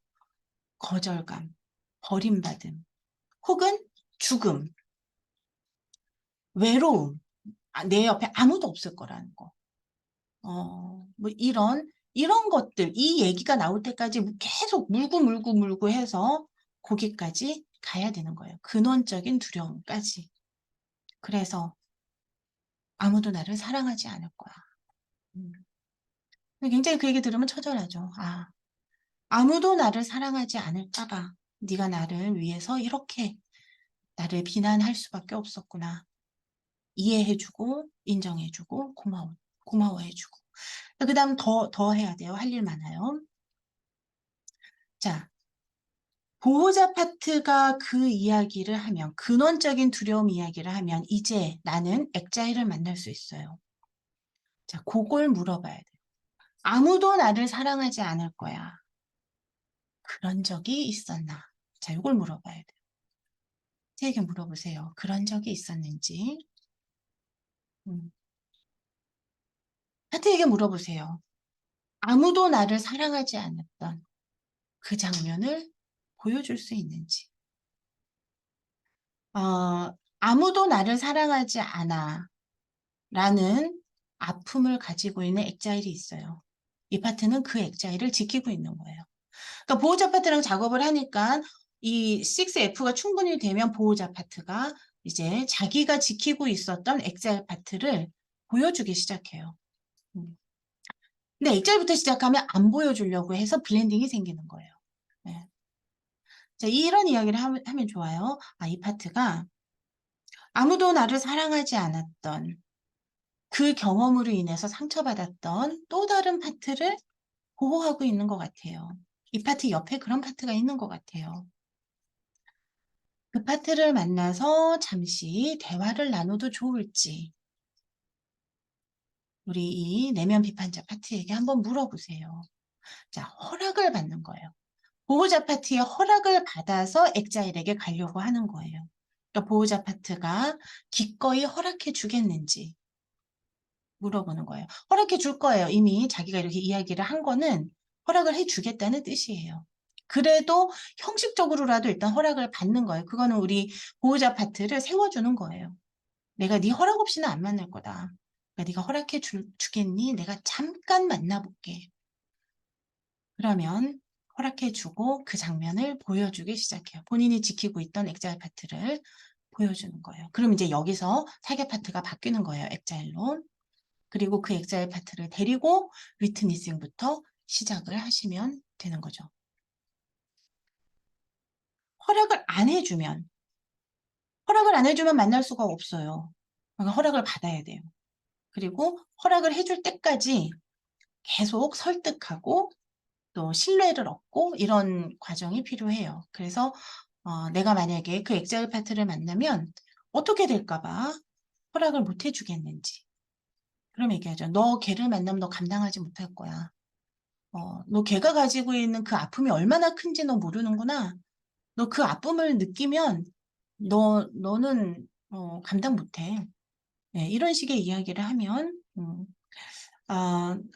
S1: 거절감, 버림받음, 혹은 죽음, 외로움, 내 옆에 아무도 없을 거라는 거. 뭐 이런 것들, 이 얘기가 나올 때까지 계속 물고 해서 거기까지 가야 되는 거예요. 근원적인 두려움까지. 그래서 아무도 나를 사랑하지 않을 거야. 음. 굉장히 그 얘기 들으면 처절하죠. 아무도 나를 사랑하지 않을까 봐 네가 나를 위해서 이렇게 나를 비난할 수밖에 없었구나. 이해해주고 인정해주고 고마워해주고. 그 다음 더 해야 돼요. 할 일 많아요. 자, 보호자 파트가 그 이야기를 하면 근원적인 두려움 이야기를 하면 이제 나는 엑자일을 만날 수 있어요. 자, 그걸 물어봐야 돼요. 아무도 나를 사랑하지 않을 거야. 그런 적이 있었나? 자, 이걸 물어봐야 돼요. 저에게 물어보세요. 그런 적이 있었는지. 음. 파트에게 물어보세요. 아무도 나를 사랑하지 않았던 그 장면을 보여줄 수 있는지. 아무도 나를 사랑하지 않아 라는 아픔을 가지고 있는 엑자일이 있어요. 이 파트는 그 엑자일을 지키고 있는 거예요. 그러니까 보호자 파트랑 작업을 하니까 이 6F가 충분히 되면 보호자 파트가 이제 자기가 지키고 있었던 엑자일 파트를 보여주기 시작해요. 근데 엑자일부터 시작하면 안 보여주려고 해서 블렌딩이 생기는 거예요. 네. 자, 이런 이야기를 하면 좋아요. 이 파트가 아무도 나를 사랑하지 않았던 그 경험으로 인해서 상처받았던 또 다른 파트를 보호하고 있는 것 같아요. 이 파트 옆에 그런 파트가 있는 것 같아요. 그 파트를 만나서 잠시 대화를 나눠도 좋을지 우리 이 내면 비판자 파트에게 한번 물어보세요. 자, 허락을 받는 거예요. 보호자 파트의 허락을 받아서 엑자일에게 가려고 하는 거예요. 그러니까 보호자 파트가 기꺼이 허락해 주겠는지 물어보는 거예요. 허락해 줄 거예요. 이미 자기가 이렇게 이야기를 한 거는 허락을 해 주겠다는 뜻이에요. 그래도 형식적으로라도 일단 허락을 받는 거예요. 그거는 우리 보호자 파트를 세워주는 거예요. 내가 네 허락 없이는 안 만날 거다. 그러니까 네가 허락해 주겠니? 내가 잠깐 만나볼게. 그러면 허락해주고 그 장면을 보여주기 시작해요. 본인이 지키고 있던 엑자일 파트를 보여주는 거예요. 그럼 이제 여기서 타겟 파트가 바뀌는 거예요. 엑자일로. 그리고 그 엑자일 파트를 데리고 위트니싱부터 시작을 하시면 되는 거죠. 허락을 안 해주면 허락을 안 해주면 만날 수가 없어요. 그러니까 허락을 받아야 돼요. 그리고 허락을 해줄 때까지 계속 설득하고 또 신뢰를 얻고 이런 과정이 필요해요. 그래서 내가 만약에 그 엑자일 파트를 만나면 어떻게 될까 봐 허락을 못 해주겠는지. 그럼 얘기하죠. 너 걔를 만나면 너 감당하지 못할 거야. 너 걔가 가지고 있는 그 아픔이 얼마나 큰지 너 모르는구나. 너 그 아픔을 느끼면 너는 감당 못해. 네, 이런 식의 이야기를 하면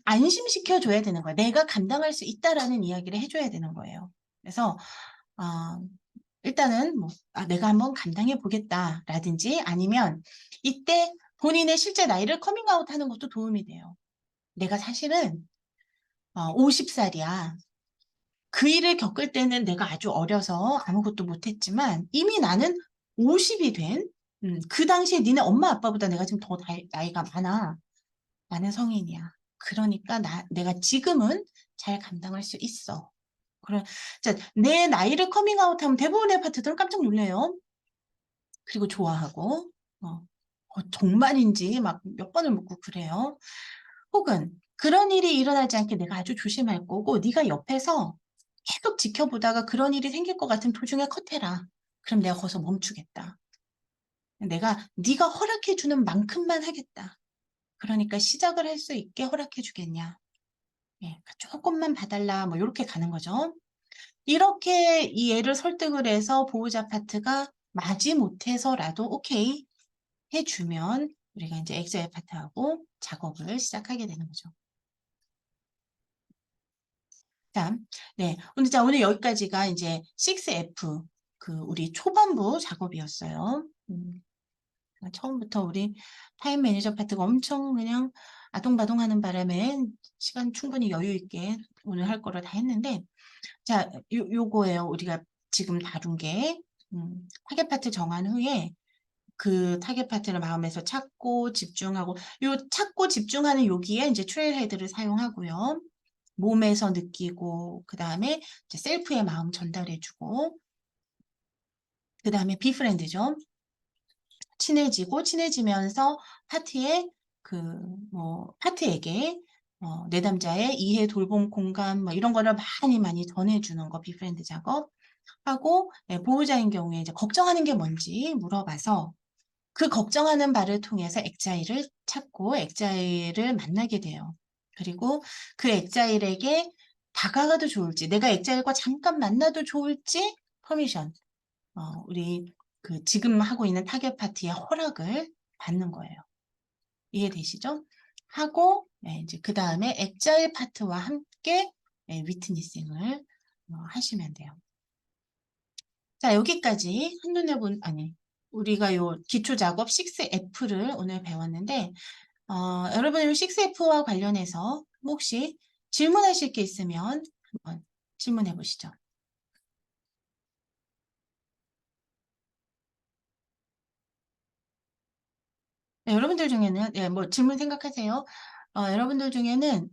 S1: 안심시켜줘야 되는 거야. 내가 감당할 수 있다라는 이야기를 해줘야 되는 거예요. 그래서 어, 일단은 뭐, 내가 한번 감당해 보겠다라든지 아니면 이때 본인의 실제 나이를 커밍아웃 하는 것도 도움이 돼요. 내가 사실은 50살이야. 그 일을 겪을 때는 내가 아주 어려서 아무것도 못했지만 이미 나는 50이 된, 그 당시에 니네 엄마 아빠보다 내가 지금 더 나이가 많아. 나는 성인이야. 그러니까 내가 지금은 잘 감당할 수 있어. 자, 내 나이를 커밍아웃하면 대부분의 파트들은 깜짝 놀래요. 그리고 좋아하고, 정말인지 막 몇 번을 묻고 그래요. 혹은 그런 일이 일어나지 않게 내가 아주 조심할 거고, 네가 옆에서 계속 지켜보다가 그런 일이 생길 것 같은 도중에 컷해라. 그럼 내가 거기서 멈추겠다. 내가 네가 허락해 주는 만큼만 하겠다. 그러니까 시작을 할 수 있게 허락해 주겠냐. 예, 조금만 봐달라. 뭐 이렇게 가는 거죠. 이렇게 이 애를 설득을 해서 보호자 파트가 마지 못해서라도 오케이 해주면 우리가 이제 엑셀 파트하고 작업을 시작하게 되는 거죠. 자, 네. 오늘 여기까지가 이제 6F, 우리 초반부 작업이었어요. 처음부터 우리 타임 매니저 파트가 엄청 그냥 아동바동 하는 바람에 시간 충분히 여유 있게 오늘 할 거를 다 했는데, 자, 요거예요. 우리가 지금 다룬 게, 타겟 파트 정한 후에 그 타겟 파트를 마음에서 찾고 집중하고, 요 찾고 집중하는 여기에 이제 트레일 헤드를 사용하고요. 몸에서 느끼고, 그 다음에 이제 셀프의 마음 전달해주고, 그 다음에 비프렌드죠. 친해지면서 파트에 파트에게 내담자의 이해, 돌봄, 공감 뭐 이런 거를 많이 많이 전해주는 거 비프렌드 작업하고 보호자인 경우에 이제 걱정하는 게 뭔지 물어봐서 그 걱정하는 바를 통해서 엑자일을 찾고 엑자일을 만나게 돼요. 그리고 그 엑자일에게 다가가도 좋을지, 내가 엑자일과 잠깐 만나도 좋을지 퍼미션, 우리 지금 하고 있는 타겟 파티의 허락을 받는 거예요. 이해되시죠? 하고 이제 그 다음에 엑자일 파트와 함께 위트니싱을 하시면 돼요. 자, 여기까지 한눈에 우리가 요 기초 작업 6F를 오늘 배웠는데, 여러분 이 6F와 관련해서 혹시 질문하실 게 있으면 한번 질문해 보시죠. 네, 여러분들 중에는, 뭐 질문 생각하세요? 여러분들 중에는,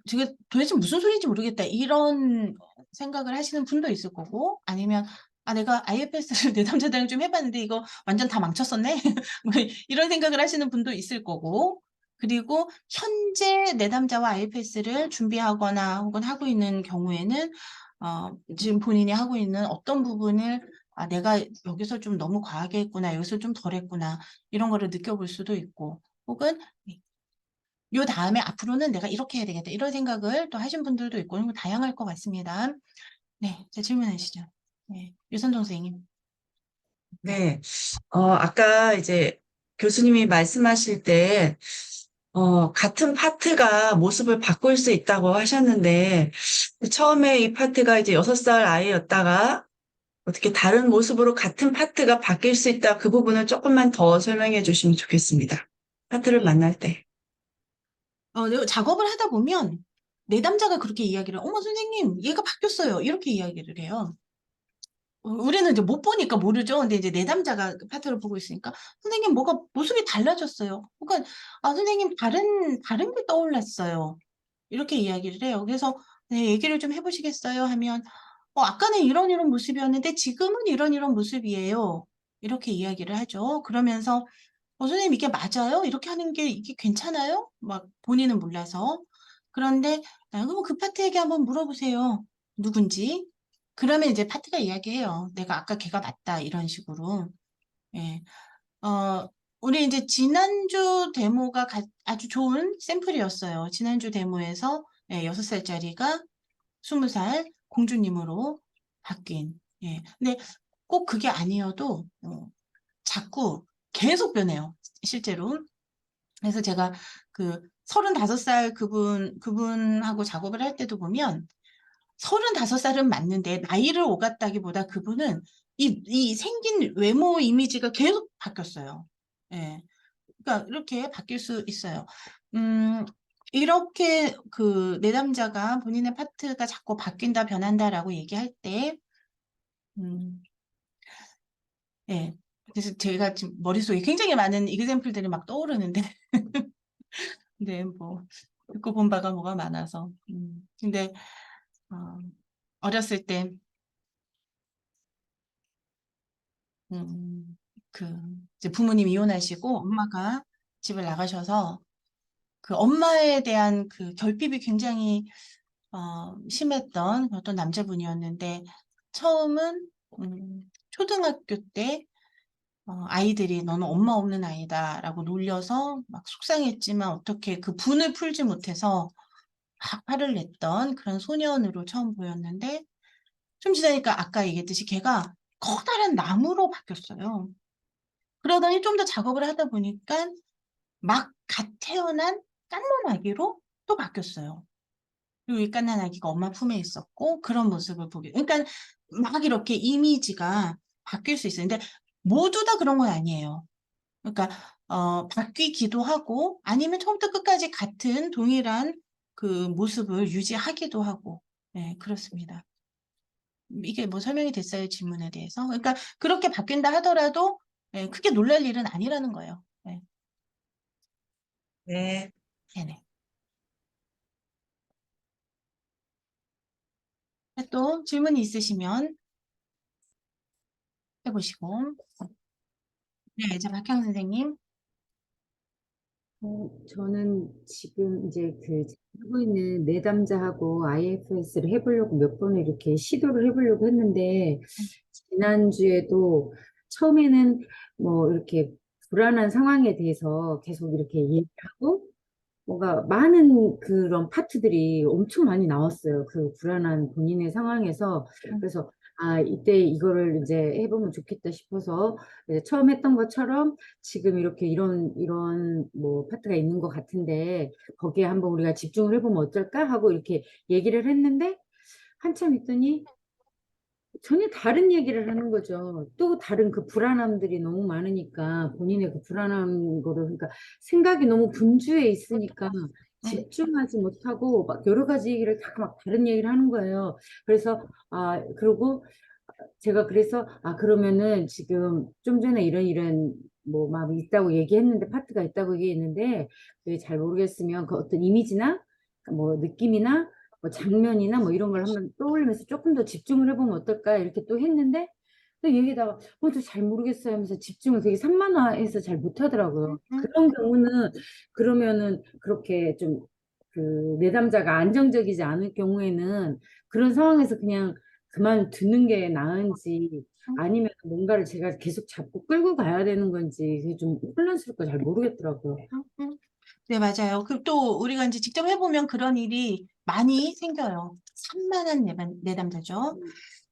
S1: 지금 도대체 무슨 소리인지 모르겠다. 이런 생각을 하시는 분도 있을 거고, 아니면, 내가 IFS를 내담자당을 좀 해봤는데 이거 완전 다 망쳤었네? 뭐 이런 생각을 하시는 분도 있을 거고, 그리고 현재 내담자와 IFS를 준비하거나 혹은 하고 있는 경우에는, 지금 본인이 하고 있는 어떤 부분을 내가 여기서 좀 너무 과하게 했구나, 여기서 좀 덜 했구나, 이런 거를 느껴볼 수도 있고, 혹은 요 다음에 앞으로는 내가 이렇게 해야 되겠다. 이런 생각을 또 하신 분들도 있고, 다양할 것 같습니다. 네, 자, 질문하시죠. 네, 유선동 선생님.
S2: 네, 아까 이제 교수님이 말씀하실 때, 같은 파트가 모습을 바꿀 수 있다고 하셨는데, 처음에 이 파트가 이제 6살 아이였다가, 어떻게 다른 모습으로 같은 파트가 바뀔 수 있다, 그 부분을 조금만 더 설명해 주시면 좋겠습니다. 파트를
S1: 네.
S2: 만날 때.
S1: 네, 작업을 하다 보면 내담자가 그렇게 이야기를, 어머, 선생님, 얘가 바뀌었어요. 이렇게 이야기를 해요. 우리는 이제 못 보니까 모르죠. 근데 이제 내담자가 그 파트를 보고 있으니까, 선생님, 뭐가, 모습이 달라졌어요. 그러니까, 선생님, 다른 게 떠올랐어요. 이렇게 이야기를 해요. 그래서, 네, 얘기를 좀 해보시겠어요? 하면, 아까는 이런 이런 모습이었는데 지금은 이런 이런 모습이에요. 이렇게 이야기를 하죠. 그러면서 선생님 이게 맞아요? 이렇게 하는 게 이게 괜찮아요? 막 본인은 몰라서. 그런데 그럼 그 파트에게 한번 물어보세요. 누군지. 그러면 이제 파트가 이야기해요. 내가 아까 걔가 맞다. 이런 식으로. 예. 어, 우리 이제 지난주 데모가 아주 좋은 샘플이었어요. 지난주 데모에서 6살짜리가 20살 공주님으로 바뀐. 예. 근데 꼭 그게 아니어도 자꾸 계속 변해요. 실제로. 그래서 제가 그 35살 그분하고 작업을 할 때도 보면 35살은 맞는데 나이를 오갔다기보다 그분은 이 생긴 외모 이미지가 계속 바뀌었어요. 예. 그러니까 이렇게 바뀔 수 있어요. 이렇게 그 내담자가 본인의 파트가 자꾸 바뀐다, 변한다라고 얘기할 때, 음, 예. 그래서 제가 지금 머릿속에 굉장히 많은 이그샘플들이 막 떠오르는데, 네, 뭐, 듣고 본 바가 뭐가 많아서. 근데, 어, 어렸을 때, 음, 그, 이제 부모님 이혼하시고 엄마가 집을 나가셔서 그 엄마에 대한 그 결핍이 굉장히 심했던 어떤 남자분이었는데 처음은 초등학교 때 아이들이 너는 엄마 없는 아이다라고 놀려서 막 속상했지만 어떻게 그 분을 풀지 못해서 막 화를 냈던 그런 소년으로 처음 보였는데 좀 지나니까 아까 얘기했듯이 걔가 커다란 나무로 바뀌었어요. 그러더니 좀 더 작업을 하다 보니까 막 갓 태어난 깐난 아기로 또 바뀌었어요. 그리고 이 갓난 아기가 엄마 품에 있었고 그런 모습을 보게. 그러니까 막 이렇게 이미지가 바뀔 수 있어요. 근데 모두 다 그런 건 아니에요. 그러니까 바뀌기도 하고 아니면 처음부터 끝까지 같은 동일한 그 모습을 유지하기도 하고. 네, 그렇습니다. 이게 뭐 설명이 됐어요, 질문에 대해서. 그러니까 그렇게 바뀐다 하더라도 크게 놀랄 일은 아니라는 거예요. 네,
S2: 네.
S1: 네네. 또 질문이 있으시면 해보시고. 네, 이제 박형 선생님.
S3: 저는 지금 이제 하고 있는 내담자하고 IFS를 해보려고 몇 번을 이렇게 시도를 해보려고 했는데, 지난주에도 처음에는 뭐 이렇게 불안한 상황에 대해서 계속 이렇게 얘기하고, 뭔가 많은 그런 파트들이 엄청 많이 나왔어요. 그 불안한 본인의 상황에서. 그래서, 이때 이거를 이제 해보면 좋겠다 싶어서, 이제 처음 했던 것처럼 지금 이렇게 이런 뭐 파트가 있는 것 같은데, 거기에 한번 우리가 집중을 해보면 어떨까 하고 이렇게 얘기를 했는데, 한참 있더니 전혀 다른 얘기를 하는 거죠. 또 다른 그 불안함들이 너무 많으니까 본인의 그 불안한 거를 그러니까 생각이 너무 분주해 있으니까
S1: 네.
S3: 집중하지 못하고 막 여러 가지 얘기를 다 막 다른 얘기를 하는 거예요. 그래서 그러고 제가 그래서 그러면은 지금 좀 전에 이런 뭐 마음이 있다고 얘기했는데 파트가 있다고 얘기했는데 그게 잘 모르겠으면 그 어떤 이미지나 뭐 느낌이나 뭐 장면이나 뭐 이런 걸 한번 떠올리면서 조금 더 집중을 해보면 어떨까 이렇게 또 했는데 또 얘기다가 잘 모르겠어요 하면서 집중을 되게 산만화해서 잘 못하더라고요.
S1: 음,
S3: 그런 경우는 그러면은 그렇게 좀 그 내담자가 안정적이지 않을 경우에는 그런 상황에서 그냥 그만두는 게 나은지
S1: 음,
S3: 아니면 뭔가를 제가 계속 잡고 끌고 가야 되는 건지 그게 좀 혼란스럽고 잘 모르겠더라고요.
S1: 음. 네, 맞아요. 그 또 우리가 이제 직접 해보면 그런 일이 많이 생겨요. 산만한 내담자죠.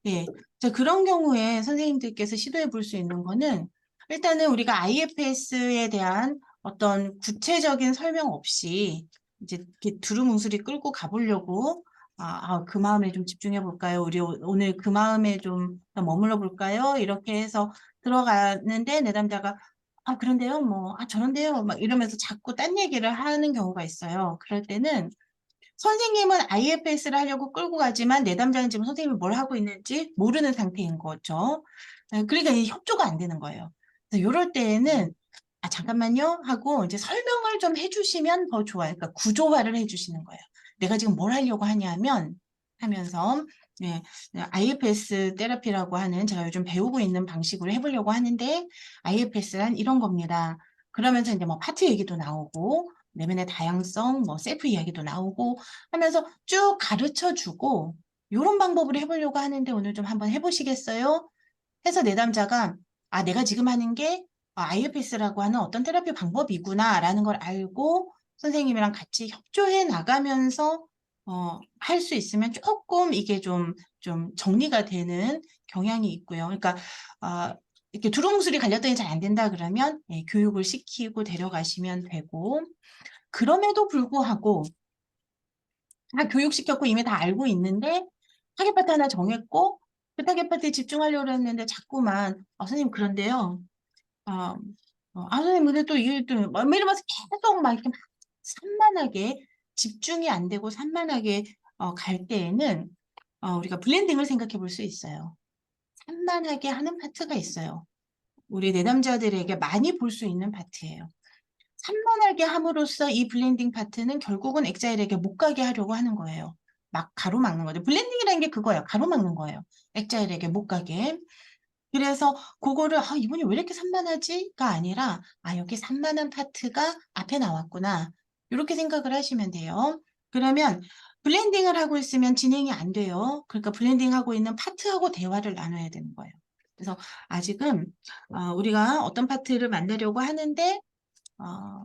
S1: 예. 자, 그런 경우에 선생님들께서 시도해 볼 수 있는 거는 일단은 우리가 IFS에 대한 어떤 구체적인 설명 없이 이제 이렇게 두루뭉술이 끌고 가보려고 그 마음에 좀 집중해 볼까요? 우리 오늘 그 마음에 좀 머물러 볼까요? 이렇게 해서 들어가는데 내담자가 그런데요, 뭐, 저런데요, 막 이러면서 자꾸 딴 얘기를 하는 경우가 있어요. 그럴 때는 선생님은 IFS를 하려고 끌고 가지만 내담자는 지금 선생님이 뭘 하고 있는지 모르는 상태인 거죠. 그러니까 이 협조가 안 되는 거예요. 그래서 이럴 때에는 잠깐만요 하고 이제 설명을 좀 해주시면 더 좋아요. 그러니까 구조화를 해주시는 거예요. 내가 지금 뭘 하려고 하냐면 하면서 예, IFS 테라피라고 하는 제가 요즘 배우고 있는 방식으로 해보려고 하는데 IFS란 이런 겁니다. 그러면서 이제 뭐 파트 얘기도 나오고 내면의 다양성, 뭐 셀프 이야기도 나오고 하면서 쭉 가르쳐 주고 이런 방법으로 해보려고 하는데 오늘 좀 한번 해보시겠어요? 해서 내담자가 아, 내가 지금 하는 게 IFS라고 하는 어떤 테라피 방법이구나라는 걸 알고 선생님이랑 같이 협조해 나가면서 할 수 있으면 조금 이게 좀 정리가 되는 경향이 있고요. 그러니까 이렇게 두루뭉술이 갈렸더니 잘 안 된다 그러면 예, 교육을 시키고 데려가시면 되고 그럼에도 불구하고 다 교육시켰고 이미 다 알고 있는데 타겟 파트 하나 정했고 그 타겟 파트에 집중하려고 했는데 자꾸만 선생님 그런데요. 아, 선생님 근데 또 이게 또막 이러면서 계속 막 이렇게 막 산만하게 집중이 안 되고 산만하게 갈 때에는 우리가 블렌딩을 생각해 볼 수 있어요. 산만하게 하는 파트가 있어요. 우리 내담자들에게 많이 볼 수 있는 파트예요. 산만하게 함으로써 이 블렌딩 파트는 결국은 엑자일에게 못 가게 하려고 하는 거예요. 막 가로막는 거죠. 블렌딩이라는 게 그거예요. 가로막는 거예요. 엑자일에게 못 가게. 그래서 그거를 이분이 왜 이렇게 산만하지?가 아니라 여기 산만한 파트가 앞에 나왔구나. 이렇게 생각을 하시면 돼요. 그러면 블렌딩을 하고 있으면 진행이 안 돼요. 그러니까 블렌딩하고 있는 파트하고 대화를 나눠야 되는 거예요. 그래서 아직은 우리가 어떤 파트를 만나려고 하는데 어,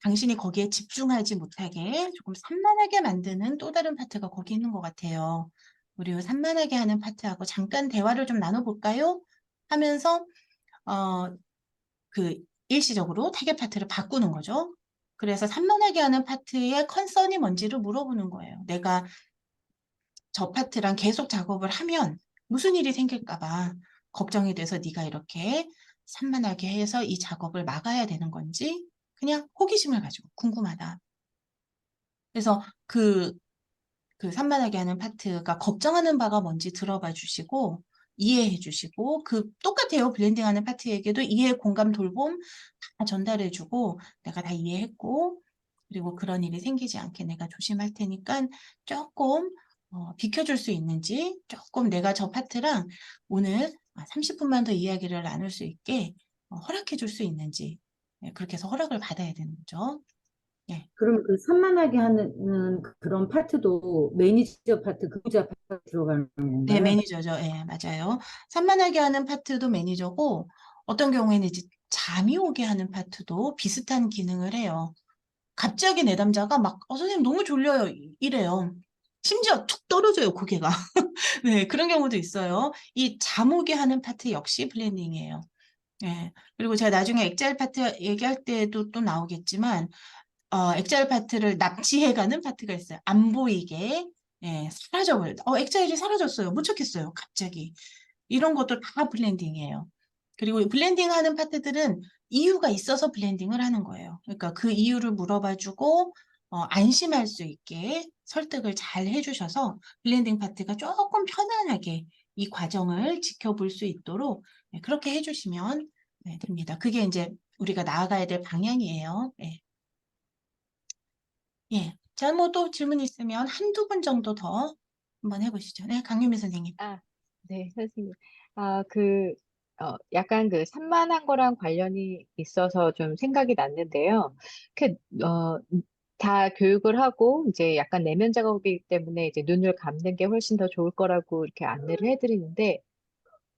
S1: 당신이 거기에 집중하지 못하게 조금 산만하게 만드는 또 다른 파트가 거기 있는 것 같아요. 우리 산만하게 하는 파트하고 잠깐 대화를 좀 나눠볼까요? 하면서 그 일시적으로 타겟 파트를 바꾸는 거죠. 그래서 산만하게 하는 파트의 컨선이 뭔지를 물어보는 거예요. 내가 저 파트랑 계속 작업을 하면 무슨 일이 생길까 봐 걱정이 돼서 네가 이렇게 산만하게 해서 이 작업을 막아야 되는 건지 그냥 호기심을 가지고 궁금하다. 그래서 그 산만하게 하는 파트가 걱정하는 바가 뭔지 들어봐 주시고 이해해 주시고 똑같아요. 블렌딩하는 파트에게도 이해, 공감, 돌봄 다 전달해 주고 내가 다 이해했고 그리고 그런 일이 생기지 않게 내가 조심할 테니까 조금 비켜줄 수 있는지 조금 내가 저 파트랑 오늘 30분만 더 이야기를 나눌 수 있게 허락해 줄 수 있는지 그렇게 해서 허락을 받아야 되는 거죠. 예.
S3: 그럼 그 산만하게 하는 그런 파트도 매니저 파트, 근무자 파트 들어가는
S1: 네,
S3: 건가요?
S1: 매니저죠. 예, 맞아요. 산만하게 하는 파트도 매니저고, 어떤 경우에는 이제 잠이 오게 하는 파트도 비슷한 기능을 해요. 갑자기 내담자가 막, 선생님 너무 졸려요. 이래요. 심지어 툭 떨어져요, 고개가. 네, 그런 경우도 있어요. 이 잠 오게 하는 파트 역시 블렌딩이에요. 예. 그리고 제가 나중에 엑자일 파트 얘기할 때도 또 나오겠지만, 엑자일 파트를 납치해가는 파트가 있어요. 안 보이게. 예, 사라져버려요. 엑자일이 사라졌어요. 못 찾겠어요. 갑자기. 이런 것도 다 블렌딩이에요. 그리고 블렌딩하는 파트들은 이유가 있어서 블렌딩을 하는 거예요. 그러니까 그 이유를 물어봐주고 안심할 수 있게 설득을 잘 해주셔서 블렌딩 파트가 조금 편안하게 이 과정을 지켜볼 수 있도록 그렇게 해주시면 됩니다. 그게 이제 우리가 나아가야 될 방향이에요. 예. 예. 자, 뭐 또 질문 있으면 한두 분 정도 더 한번 해보시죠. 네, 강유미 선생님.
S4: 아, 네, 선생님. 약간 그 산만한 거랑 관련이 있어서 좀 생각이 났는데요. 그, 어, 다 교육을 하고 이제 약간 내면 작업이기 때문에 이제 눈을 감는 게 훨씬 더 좋을 거라고 이렇게 안내를 해드리는데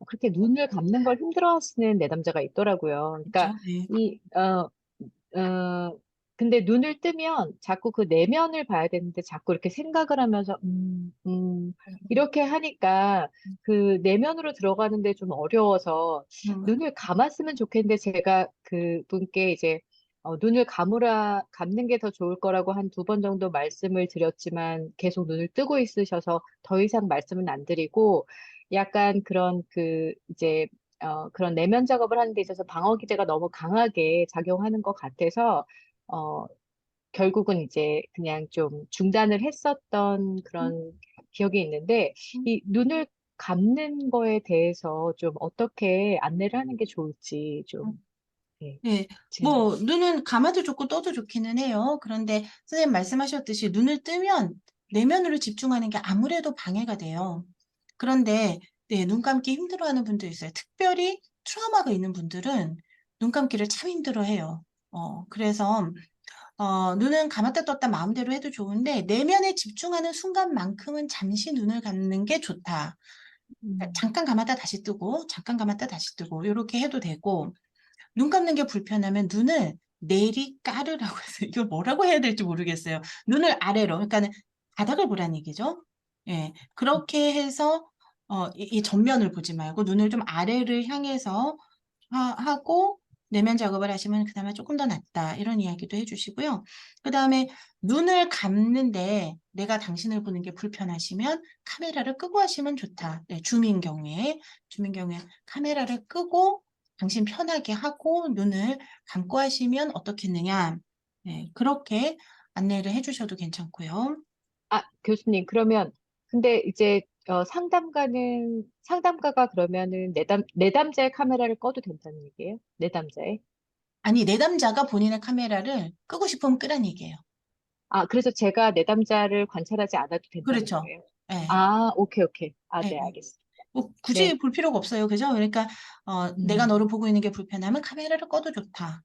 S4: 그렇게 눈을 감는 걸 힘들어하시는 내담자가 있더라고요. 그러니까
S1: 그렇죠? 네.
S4: 이, 어, 근데 눈을 뜨면 자꾸 그 내면을 봐야 되는데 자꾸 이렇게 생각을 하면서, 이렇게 하니까 그 내면으로 들어가는데 좀 어려워서
S1: 음,
S4: 눈을 감았으면 좋겠는데 제가 그 분께 이제 눈을 감는 게 더 좋을 거라고 한 두 번 정도 말씀을 드렸지만 계속 눈을 뜨고 있으셔서 더 이상 말씀은 안 드리고 약간 그런 이제 그런 내면 작업을 하는 데 있어서 방어 기제가 너무 강하게 작용하는 것 같아서, 어, 결국은 이제 그냥 좀 중단을 했었던
S1: 음,
S4: 그런 기억이 있는데,
S1: 음.
S4: 이 눈을 감는 거에 대해서 좀 어떻게 안내를 하는 게 좋을지 좀, 네,
S1: 네,
S4: 질문.
S1: 뭐 눈은 감아도 좋고 떠도 좋기는 해요. 그런데 선생님 말씀하셨듯이 눈을 뜨면 내면으로 집중하는 게 아무래도 방해가 돼요. 그런데 네, 눈 감기 힘들어하는 분도 있어요. 특별히 트라우마가 있는 분들은 눈 감기를 참 힘들어해요. 그래서 눈은 감았다 떴다 마음대로 해도 좋은데 내면에 집중하는 순간만큼은 잠시 눈을 감는 게 좋다. 그러니까 잠깐 감았다 다시 뜨고 잠깐 감았다 다시 뜨고 이렇게 해도 되고 눈 감는 게 불편하면 눈을 내리 깔으라고 해서 이걸 뭐라고 해야 될지 모르겠어요. 눈을 아래로 그러니까는 바닥을 보라는 얘기죠. 예. 그렇게 해서 이 전면을 보지 말고 눈을 좀 아래를 향해서 하고 내면 작업을 하시면 그나마 조금 더 낫다. 이런 이야기도 해 주시고요. 그다음에 눈을 감는데 내가 당신을 보는 게 불편하시면 카메라를 끄고 하시면 좋다. 네, 줌인 경우에 카메라를 끄고 당신 편하게 하고 눈을 감고 하시면 어떻겠느냐. 네, 그렇게 안내를 해 주셔도 괜찮고요.
S4: 아, 교수님, 그러면, 근데 이제, 상담가가 그러면은 내담자의 카메라를 꺼도 된다는 얘기예요? 내담자의?
S1: 아니, 내담자가 본인의 카메라를 끄고 싶으면 끄라는 얘기예요.
S4: 아, 그래서 제가 내담자를 관찰하지 않아도 된다는
S1: 그렇죠.
S4: 거예요?
S1: 예.
S4: 아, 오케이, 오케이. 아,
S1: 예.
S4: 네, 알겠습니다.
S1: 뭐
S4: 네.
S1: 굳이 볼 필요가 없어요. 그죠? 그러니까 내가
S4: 음,
S1: 너를 보고 있는 게 불편하면 카메라를 꺼도 좋다.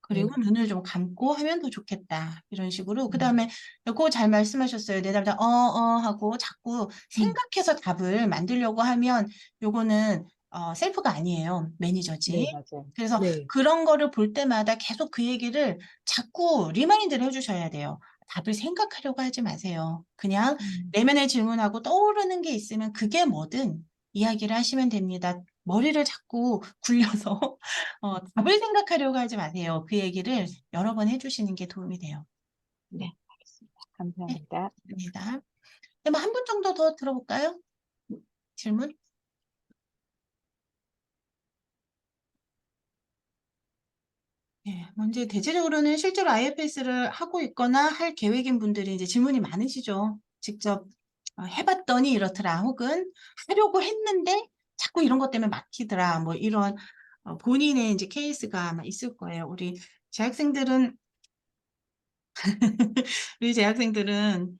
S1: 그리고
S4: 네.
S1: 눈을 좀 감고 하면 더 좋겠다. 이런 식으로.
S4: 음,
S1: 그다음에 그거 잘 말씀하셨어요. 내 답장 하고 자꾸
S4: 음,
S1: 생각해서 답을 만들려고 하면 요거는 셀프가 아니에요.
S4: 네,
S1: 매니저지.
S4: 맞아요.
S1: 그래서
S4: 네.
S1: 그런 거를 볼 때마다 계속 그 얘기를 자꾸 리마인드를 해주셔야 돼요. 답을 생각하려고 하지 마세요. 그냥
S4: 음,
S1: 내면의 질문하고 떠오르는 게 있으면 그게 뭐든 이야기를 하시면 됩니다. 머리를 자꾸 굴려서 답을 생각하려고 하지 마세요. 그 얘기를 여러 번 해주시는 게 도움이 돼요.
S4: 네, 알겠습니다.
S1: 네,
S4: 감사합니다.
S1: 됩니다. 뭐 한 분 정도 더 들어볼까요? 질문? 네, 먼저 대체적으로는 실제로 IFS를 하고 있거나 할 계획인 분들이 이제 질문이 많으시죠. 직접 해봤더니 이렇더라. 혹은 하려고 했는데 자꾸 이런 것 때문에 막히더라. 뭐 이런 본인의 이제 케이스가 아마 있을 거예요. 재학생들은 우리 재학생들은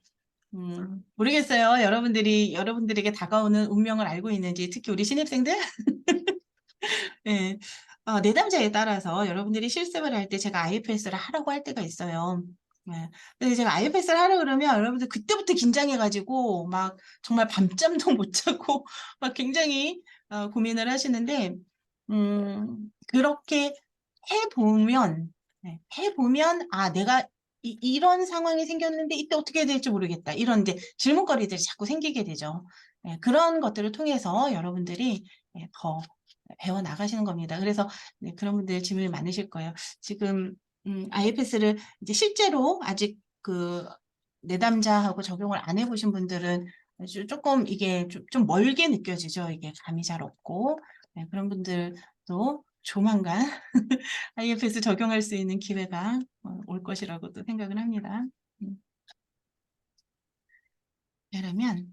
S1: 모르겠어요. 여러분들에게 다가오는 운명을 알고 있는지, 특히 우리 신입생들? 예. 내담자에 따라서 여러분들이 실습을 할 때 제가 IFS를 하라고 할 때가 있어요. 예. 근데 제가 IFS를 하라 그러면 여러분들 그때부터 긴장해가지고 막 정말 밤잠도 못 자고 막 굉장히 고민을 하시는데, 그렇게 해보면, 내가 이런 상황이 생겼는데 이때 어떻게 해야 될지 모르겠다. 이런 이제 질문거리들이 자꾸 생기게 되죠. 예, 그런 것들을 통해서 여러분들이 더 배워 나가시는 겁니다. 그래서 네, 그런 분들 질문이 많으실 거예요. 지금 IFS를 이제 실제로 아직 그 내담자하고 적용을 안 해보신 분들은 조금 이게 좀 멀게 느껴지죠. 이게 감이 잘 없고 네, 그런 분들도 조만간 IFS 적용할 수 있는 기회가 올 것이라고도 생각을 합니다. 그러면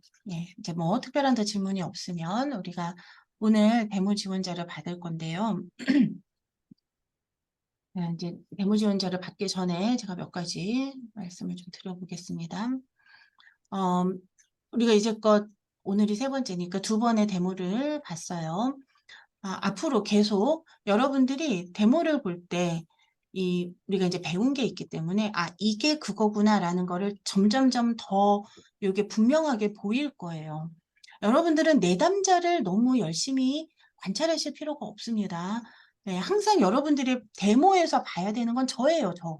S1: 이제 뭐 특별한 더 질문이 없으면 우리가 오늘 데모 지원자를 받을 건데요. 이제 데모 지원자를 받기 전에 제가 몇 가지 말씀을 좀 드려보겠습니다. 어, 우리가 이제껏 오늘이 세 번째니까 두 번의 데모를 봤어요. 앞으로 계속 여러분들이 데모를 볼 때 우리가 이제 배운 게 있기 때문에 이게 그거구나라는 거를 점점점 더 이게 분명하게 보일 거예요. 여러분들은 내담자를 너무 열심히 관찰하실 필요가 없습니다. 네, 항상 여러분들이 데모에서 봐야 되는 건 저예요, 저.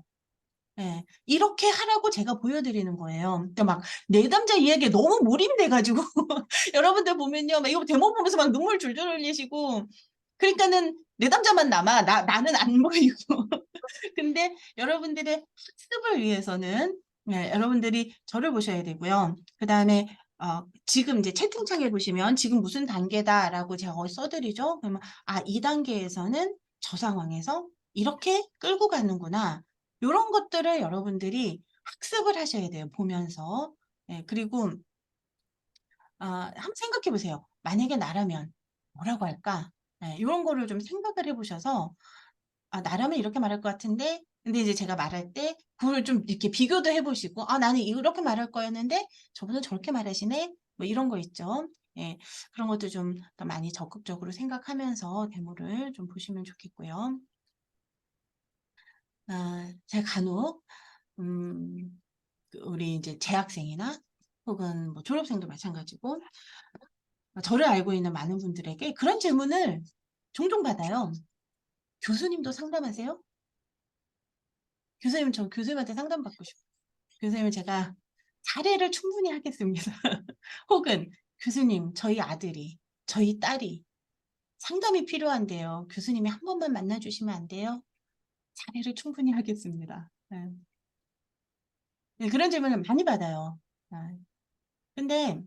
S1: 예, 이렇게 하라고 제가 보여드리는 거예요. 그러니까 막 내담자 이야기에 너무 몰입돼가지고 여러분들 보면요, 막 이거 데모 보면서 막 눈물 줄줄 흘리시고 그러니까는 내담자만 남아 나는 안 보이고 근데 여러분들의 학습을 위해서는 여러분들이 저를 보셔야 되고요. 그 다음에 지금 이제 채팅창에 보시면 지금 무슨 단계다라고 제가 거기 써드리죠. 그러면 이 단계에서는 저 상황에서 이렇게 끌고 가는구나. 이런 것들을 여러분들이 학습을 하셔야 돼요. 보면서. 그리고 한번 생각해 보세요. 만약에 나라면 뭐라고 할까? 이런 거를 좀 생각을 해보셔서 아, 나라면 이렇게 말할 것 같은데, 근데 이제 제가 말할 때 그걸 좀 이렇게 비교도 해보시고, 아, 나는 이렇게 말할 거였는데 저분은 저렇게 말하시네? 뭐 이런 거 있죠. 예, 그런 것도 좀 더 많이 적극적으로 생각하면서 데모를 좀 보시면 좋겠고요. 아, 제가 간혹 우리 이제 재학생이나 혹은 뭐 졸업생도 마찬가지고 저를 알고 있는 많은 분들에게 그런 질문을 종종 받아요. 교수님도 상담하세요? 교수님, 저 교수님한테 상담받고 싶어요. 교수님, 제가 사례를 충분히 하겠습니다. 혹은 교수님, 저희 아들이, 저희 딸이 상담이 필요한데요. 교수님이 한 번만 만나주시면 안 돼요? 사례를 충분히 하겠습니다. 네. 네, 그런 질문을 많이 받아요. 아, 근데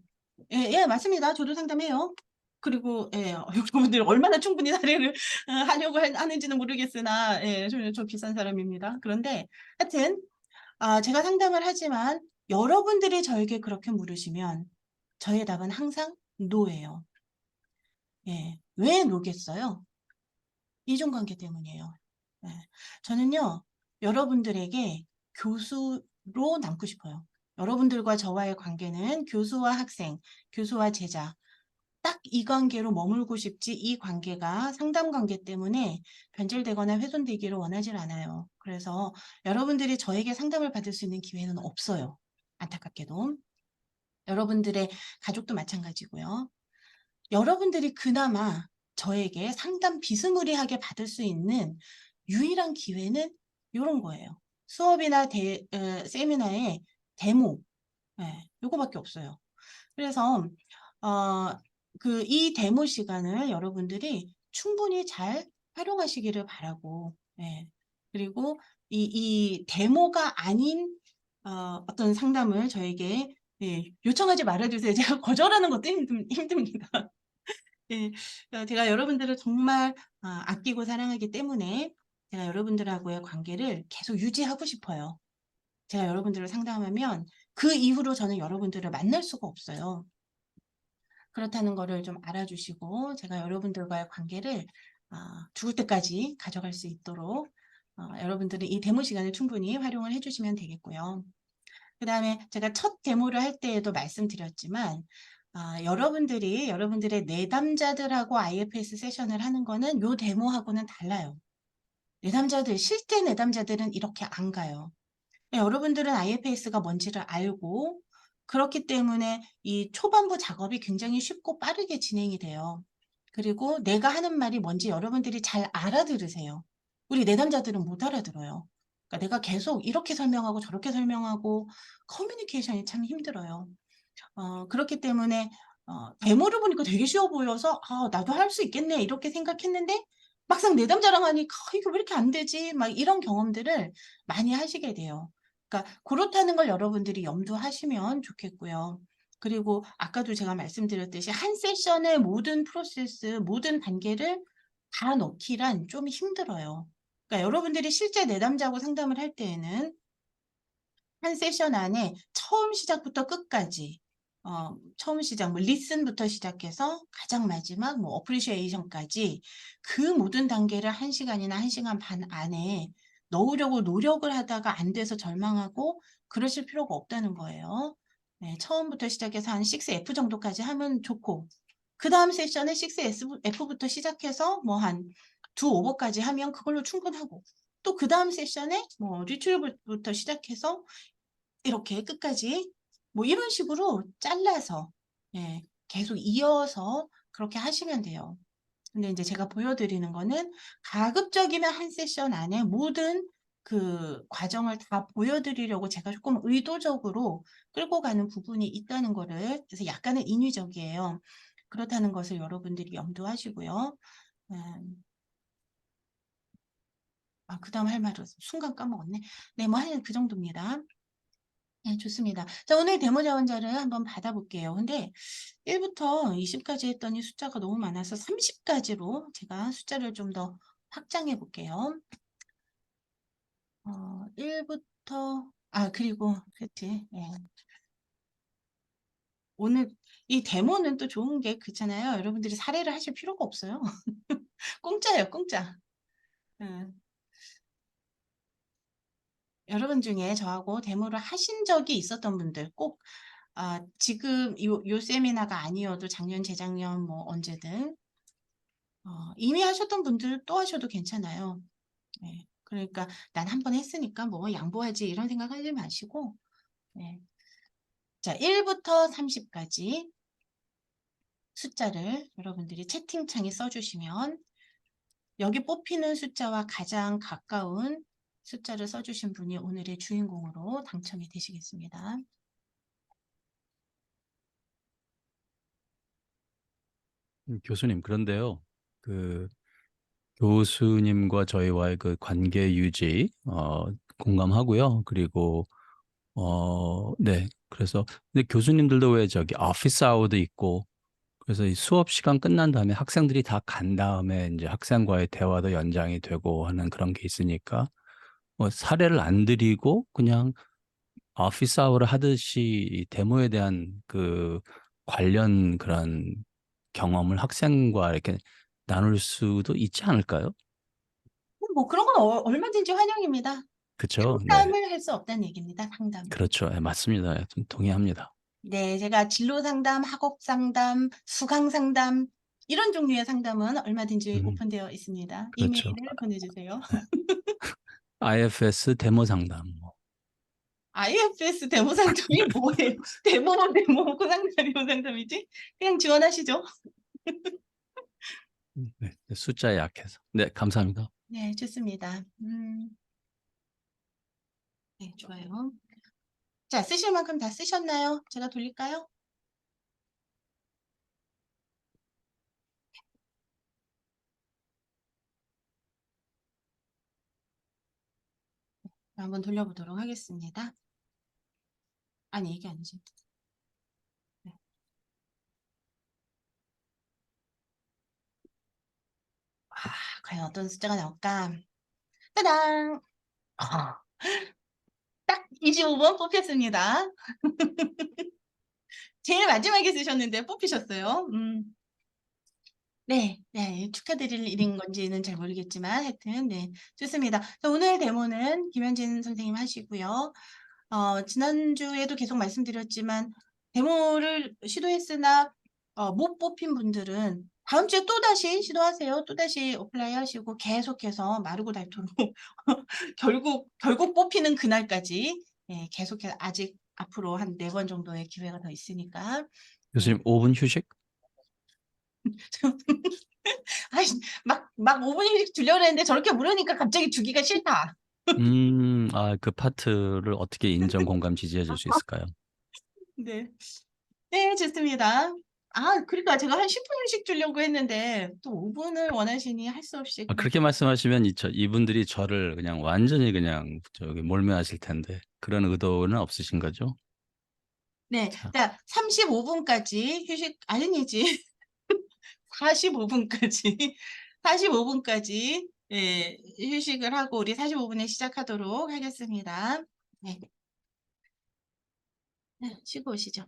S1: 예, 맞습니다. 저도 상담해요. 그리고 예, 여러분들이 얼마나 충분히 사례를 하려고 하는지는 모르겠으나 예, 저 비싼 사람입니다. 그런데 하여튼 제가 상담을 하지만 여러분들이 저에게 그렇게 물으시면 저의 답은 항상 노예요. 예, 왜 노겠어요? 이중관계 때문이에요. 예, 저는요, 여러분들에게 교수로 남고 싶어요. 여러분들과 저와의 관계는 교수와 학생, 교수와 제자, 딱 이 관계로 머물고 싶지 이 관계가 상담 관계 때문에 변질되거나 훼손되기를 원하질 않아요. 그래서 여러분들이 저에게 상담을 받을 수 있는 기회는 없어요. 안타깝게도. 여러분들의 가족도 마찬가지고요. 여러분들이 그나마 저에게 상담 비스무리하게 받을 수 있는 유일한 기회는 이런 거예요. 수업이나 세미나의 데모, 요거밖에 없어요. 그래서 이 데모 시간을 여러분들이 충분히 잘 활용하시기를 바라고, 예. 그리고 이 데모가 아닌 어떤 상담을 저에게 예, 요청하지 말아주세요. 제가 거절하는 것도 힘듭니다. 예, 제가 여러분들을 정말 아끼고 사랑하기 때문에 제가 여러분들하고의 관계를 계속 유지하고 싶어요. 제가 여러분들을 상담하면 그 이후로 저는 여러분들을 만날 수가 없어요. 그렇다는 거를 좀 알아주시고 제가 여러분들과의 관계를 죽을 때까지 가져갈 수 있도록 여러분들이 이 데모 시간을 충분히 활용을 해주시면 되겠고요. 그 다음에 제가 첫 데모를 할 때에도 말씀드렸지만 여러분들의 내담자들하고 IFS 세션을 하는 거는 요 데모하고는 달라요. 내담자들, 실제 내담자들은 이렇게 안 가요. 여러분들은 IFS가 뭔지를 알고 그렇기 때문에 이 초반부 작업이 굉장히 쉽고 빠르게 진행이 돼요. 그리고 내가 하는 말이 뭔지 여러분들이 잘 알아들으세요. 우리 내담자들은 못 알아들어요. 그러니까 내가 계속 이렇게 설명하고 저렇게 설명하고 커뮤니케이션이 참 힘들어요. 그렇기 때문에 데모를 보니까 되게 쉬워 보여서 나도 할 수 있겠네 이렇게 생각했는데 막상 내담자랑 하니까 이거 왜 이렇게 안 되지? 막 이런 경험들을 많이 하시게 돼요. 그러니까 그렇다는 걸 여러분들이 염두하시면 좋겠고요. 그리고 아까도 제가 말씀드렸듯이 한 세션의 모든 프로세스, 모든 단계를 다 넣기란 좀 힘들어요. 그러니까 여러분들이 실제 내담자하고 상담을 할 때에는 한 세션 안에 처음 시작부터 끝까지 처음 시작, 뭐 리슨부터 시작해서 가장 마지막 뭐 어프리시에이션까지 그 모든 단계를 1시간이나 1시간 반 안에 넣으려고 노력을 하다가 안 돼서 절망하고 그러실 필요가 없다는 거예요. 네, 처음부터 시작해서 한 6F 정도까지 하면 좋고 그 다음 세션에 6F부터 시작해서 뭐 한 2오버까지 하면 그걸로 충분하고 또 그 다음 세션에 뭐 리트리브부터 시작해서 이렇게 끝까지 뭐 이런 식으로 잘라서 계속 이어서 그렇게 하시면 돼요. 근데 이제 제가 보여드리는 거는 가급적이면 한 세션 안에 모든 그 과정을 다 보여드리려고 제가 조금 의도적으로 끌고 가는 부분이 있다는 거를 그래서 약간은 인위적이에요. 그렇다는 것을 여러분들이 염두하시고요. 그다음 할 말은 순간 까먹었네. 네, 뭐 한 그 정도입니다. 네, 좋습니다. 자, 오늘 데모 자원자를 한번 받아볼게요. 근데 1부터 20까지 했더니 숫자가 너무 많아서 30까지로 제가 숫자를 좀 더 확장해 볼게요. 1부터, 그리고, 그치. 예. 오늘 이 데모는 또 좋은 게 그렇잖아요. 여러분들이 사례를 하실 필요가 없어요. 공짜예요, 공짜. 예. 여러분 중에 저하고 데모를 하신 적이 있었던 분들 꼭 지금 요 세미나가 아니어도 작년, 재작년 뭐 언제든 이미 하셨던 분들 또 하셔도 괜찮아요. 네. 그러니까 난 한 번 했으니까 뭐 양보하지 이런 생각하지 마시고 네. 자, 1부터 30까지 숫자를 여러분들이 채팅창에 써주시면 여기 뽑히는 숫자와 가장 가까운 숫자를 써주신 분이 오늘의 주인공으로 당첨이 되시겠습니다.
S5: 교수님, 그런데요, 그 교수님과 저희와의 그 관계 유지, 공감하고요. 그리고, 네. 그래서, 근데 교수님들도 왜 저기 오피스 아워도 있고, 그래서 이 수업 시간 끝난 다음에 학생들이 다 간 다음에 이제 학생과의 대화도 연장이 되고 하는 그런 게 있으니까, 뭐 사례를 안 드리고 그냥 오피스 아워를 하듯이 이 데모에 대한 그 관련 그런 경험을 학생과 이렇게 나눌 수도 있지 않을까요?
S1: 뭐 그런 건 얼마든지 환영입니다.
S5: 그쵸? 네.
S1: 상담을 할 수 없다는 얘기입니다. 상담.
S5: 그렇죠. 예, 맞습니다. 예, 좀 동의합니다.
S1: 네, 제가 진로 상담, 학업 상담, 수강 상담 이런 종류의 상담은 얼마든지
S5: 음,
S1: 오픈되어 있습니다.
S5: 그렇죠.
S1: 이메일을 보내주세요.
S5: IFS 데모 상담. 뭐.
S1: IFS 데모 상담이 뭐예요? 데모고 상담이 뭐 상담이지? 그냥 지원하시죠.
S5: 네, 숫자에 약해서. 네, 감사합니다.
S1: 네, 좋습니다. 네, 좋아요. 자, 쓰실 만큼 다 쓰셨나요? 제가 돌릴까요? 한번 돌려보도록 하겠습니다. 아니, 이게 아니지. 네. 과연 어떤 숫자가 나올까? 따당! 딱 25번 뽑혔습니다. 제일 마지막에 쓰셨는데 뽑히셨어요. 네, 네, 축하드릴 일인 건지는 잘 모르겠지만 하여튼 네, 좋습니다. 자, 오늘 데모는 김현진 선생님 하시고요. 지난주에도 계속 말씀드렸지만 데모를 시도했으나 못 뽑힌 분들은 다음 주에 또다시 시도하세요. 또다시 어플라이 하시고 계속해서 마르고 닳도록 결국 뽑히는 그날까지 계속해서 아직 앞으로 한 4번 정도의 기회가 더 있으니까
S5: 교수님, 5분 휴식?
S1: 아이, 막 5분씩 주려고 했는데 저렇게 물으니까 갑자기 주기가 싫다.
S5: 그 파트를 어떻게 인정, 공감, 지지해 줄 수 있을까요?
S1: 네. 네, 좋습니다. 그러니까 제가 한 10분 휴식 주려고 했는데 또 5분을 원하시니 할 수 없이 그냥
S5: 그렇게 말씀하시면 이분들이 저를 그냥 완전히 그냥 저기 몰매하실 텐데 그런 의도는 없으신 거죠?
S1: 네.
S5: 자,
S1: 자, 35분까지 휴식 아니지. 45분까지 45분까지 휴식을 하고 우리 45분에 시작하도록 하겠습니다. 네. 네, 쉬고 오시죠.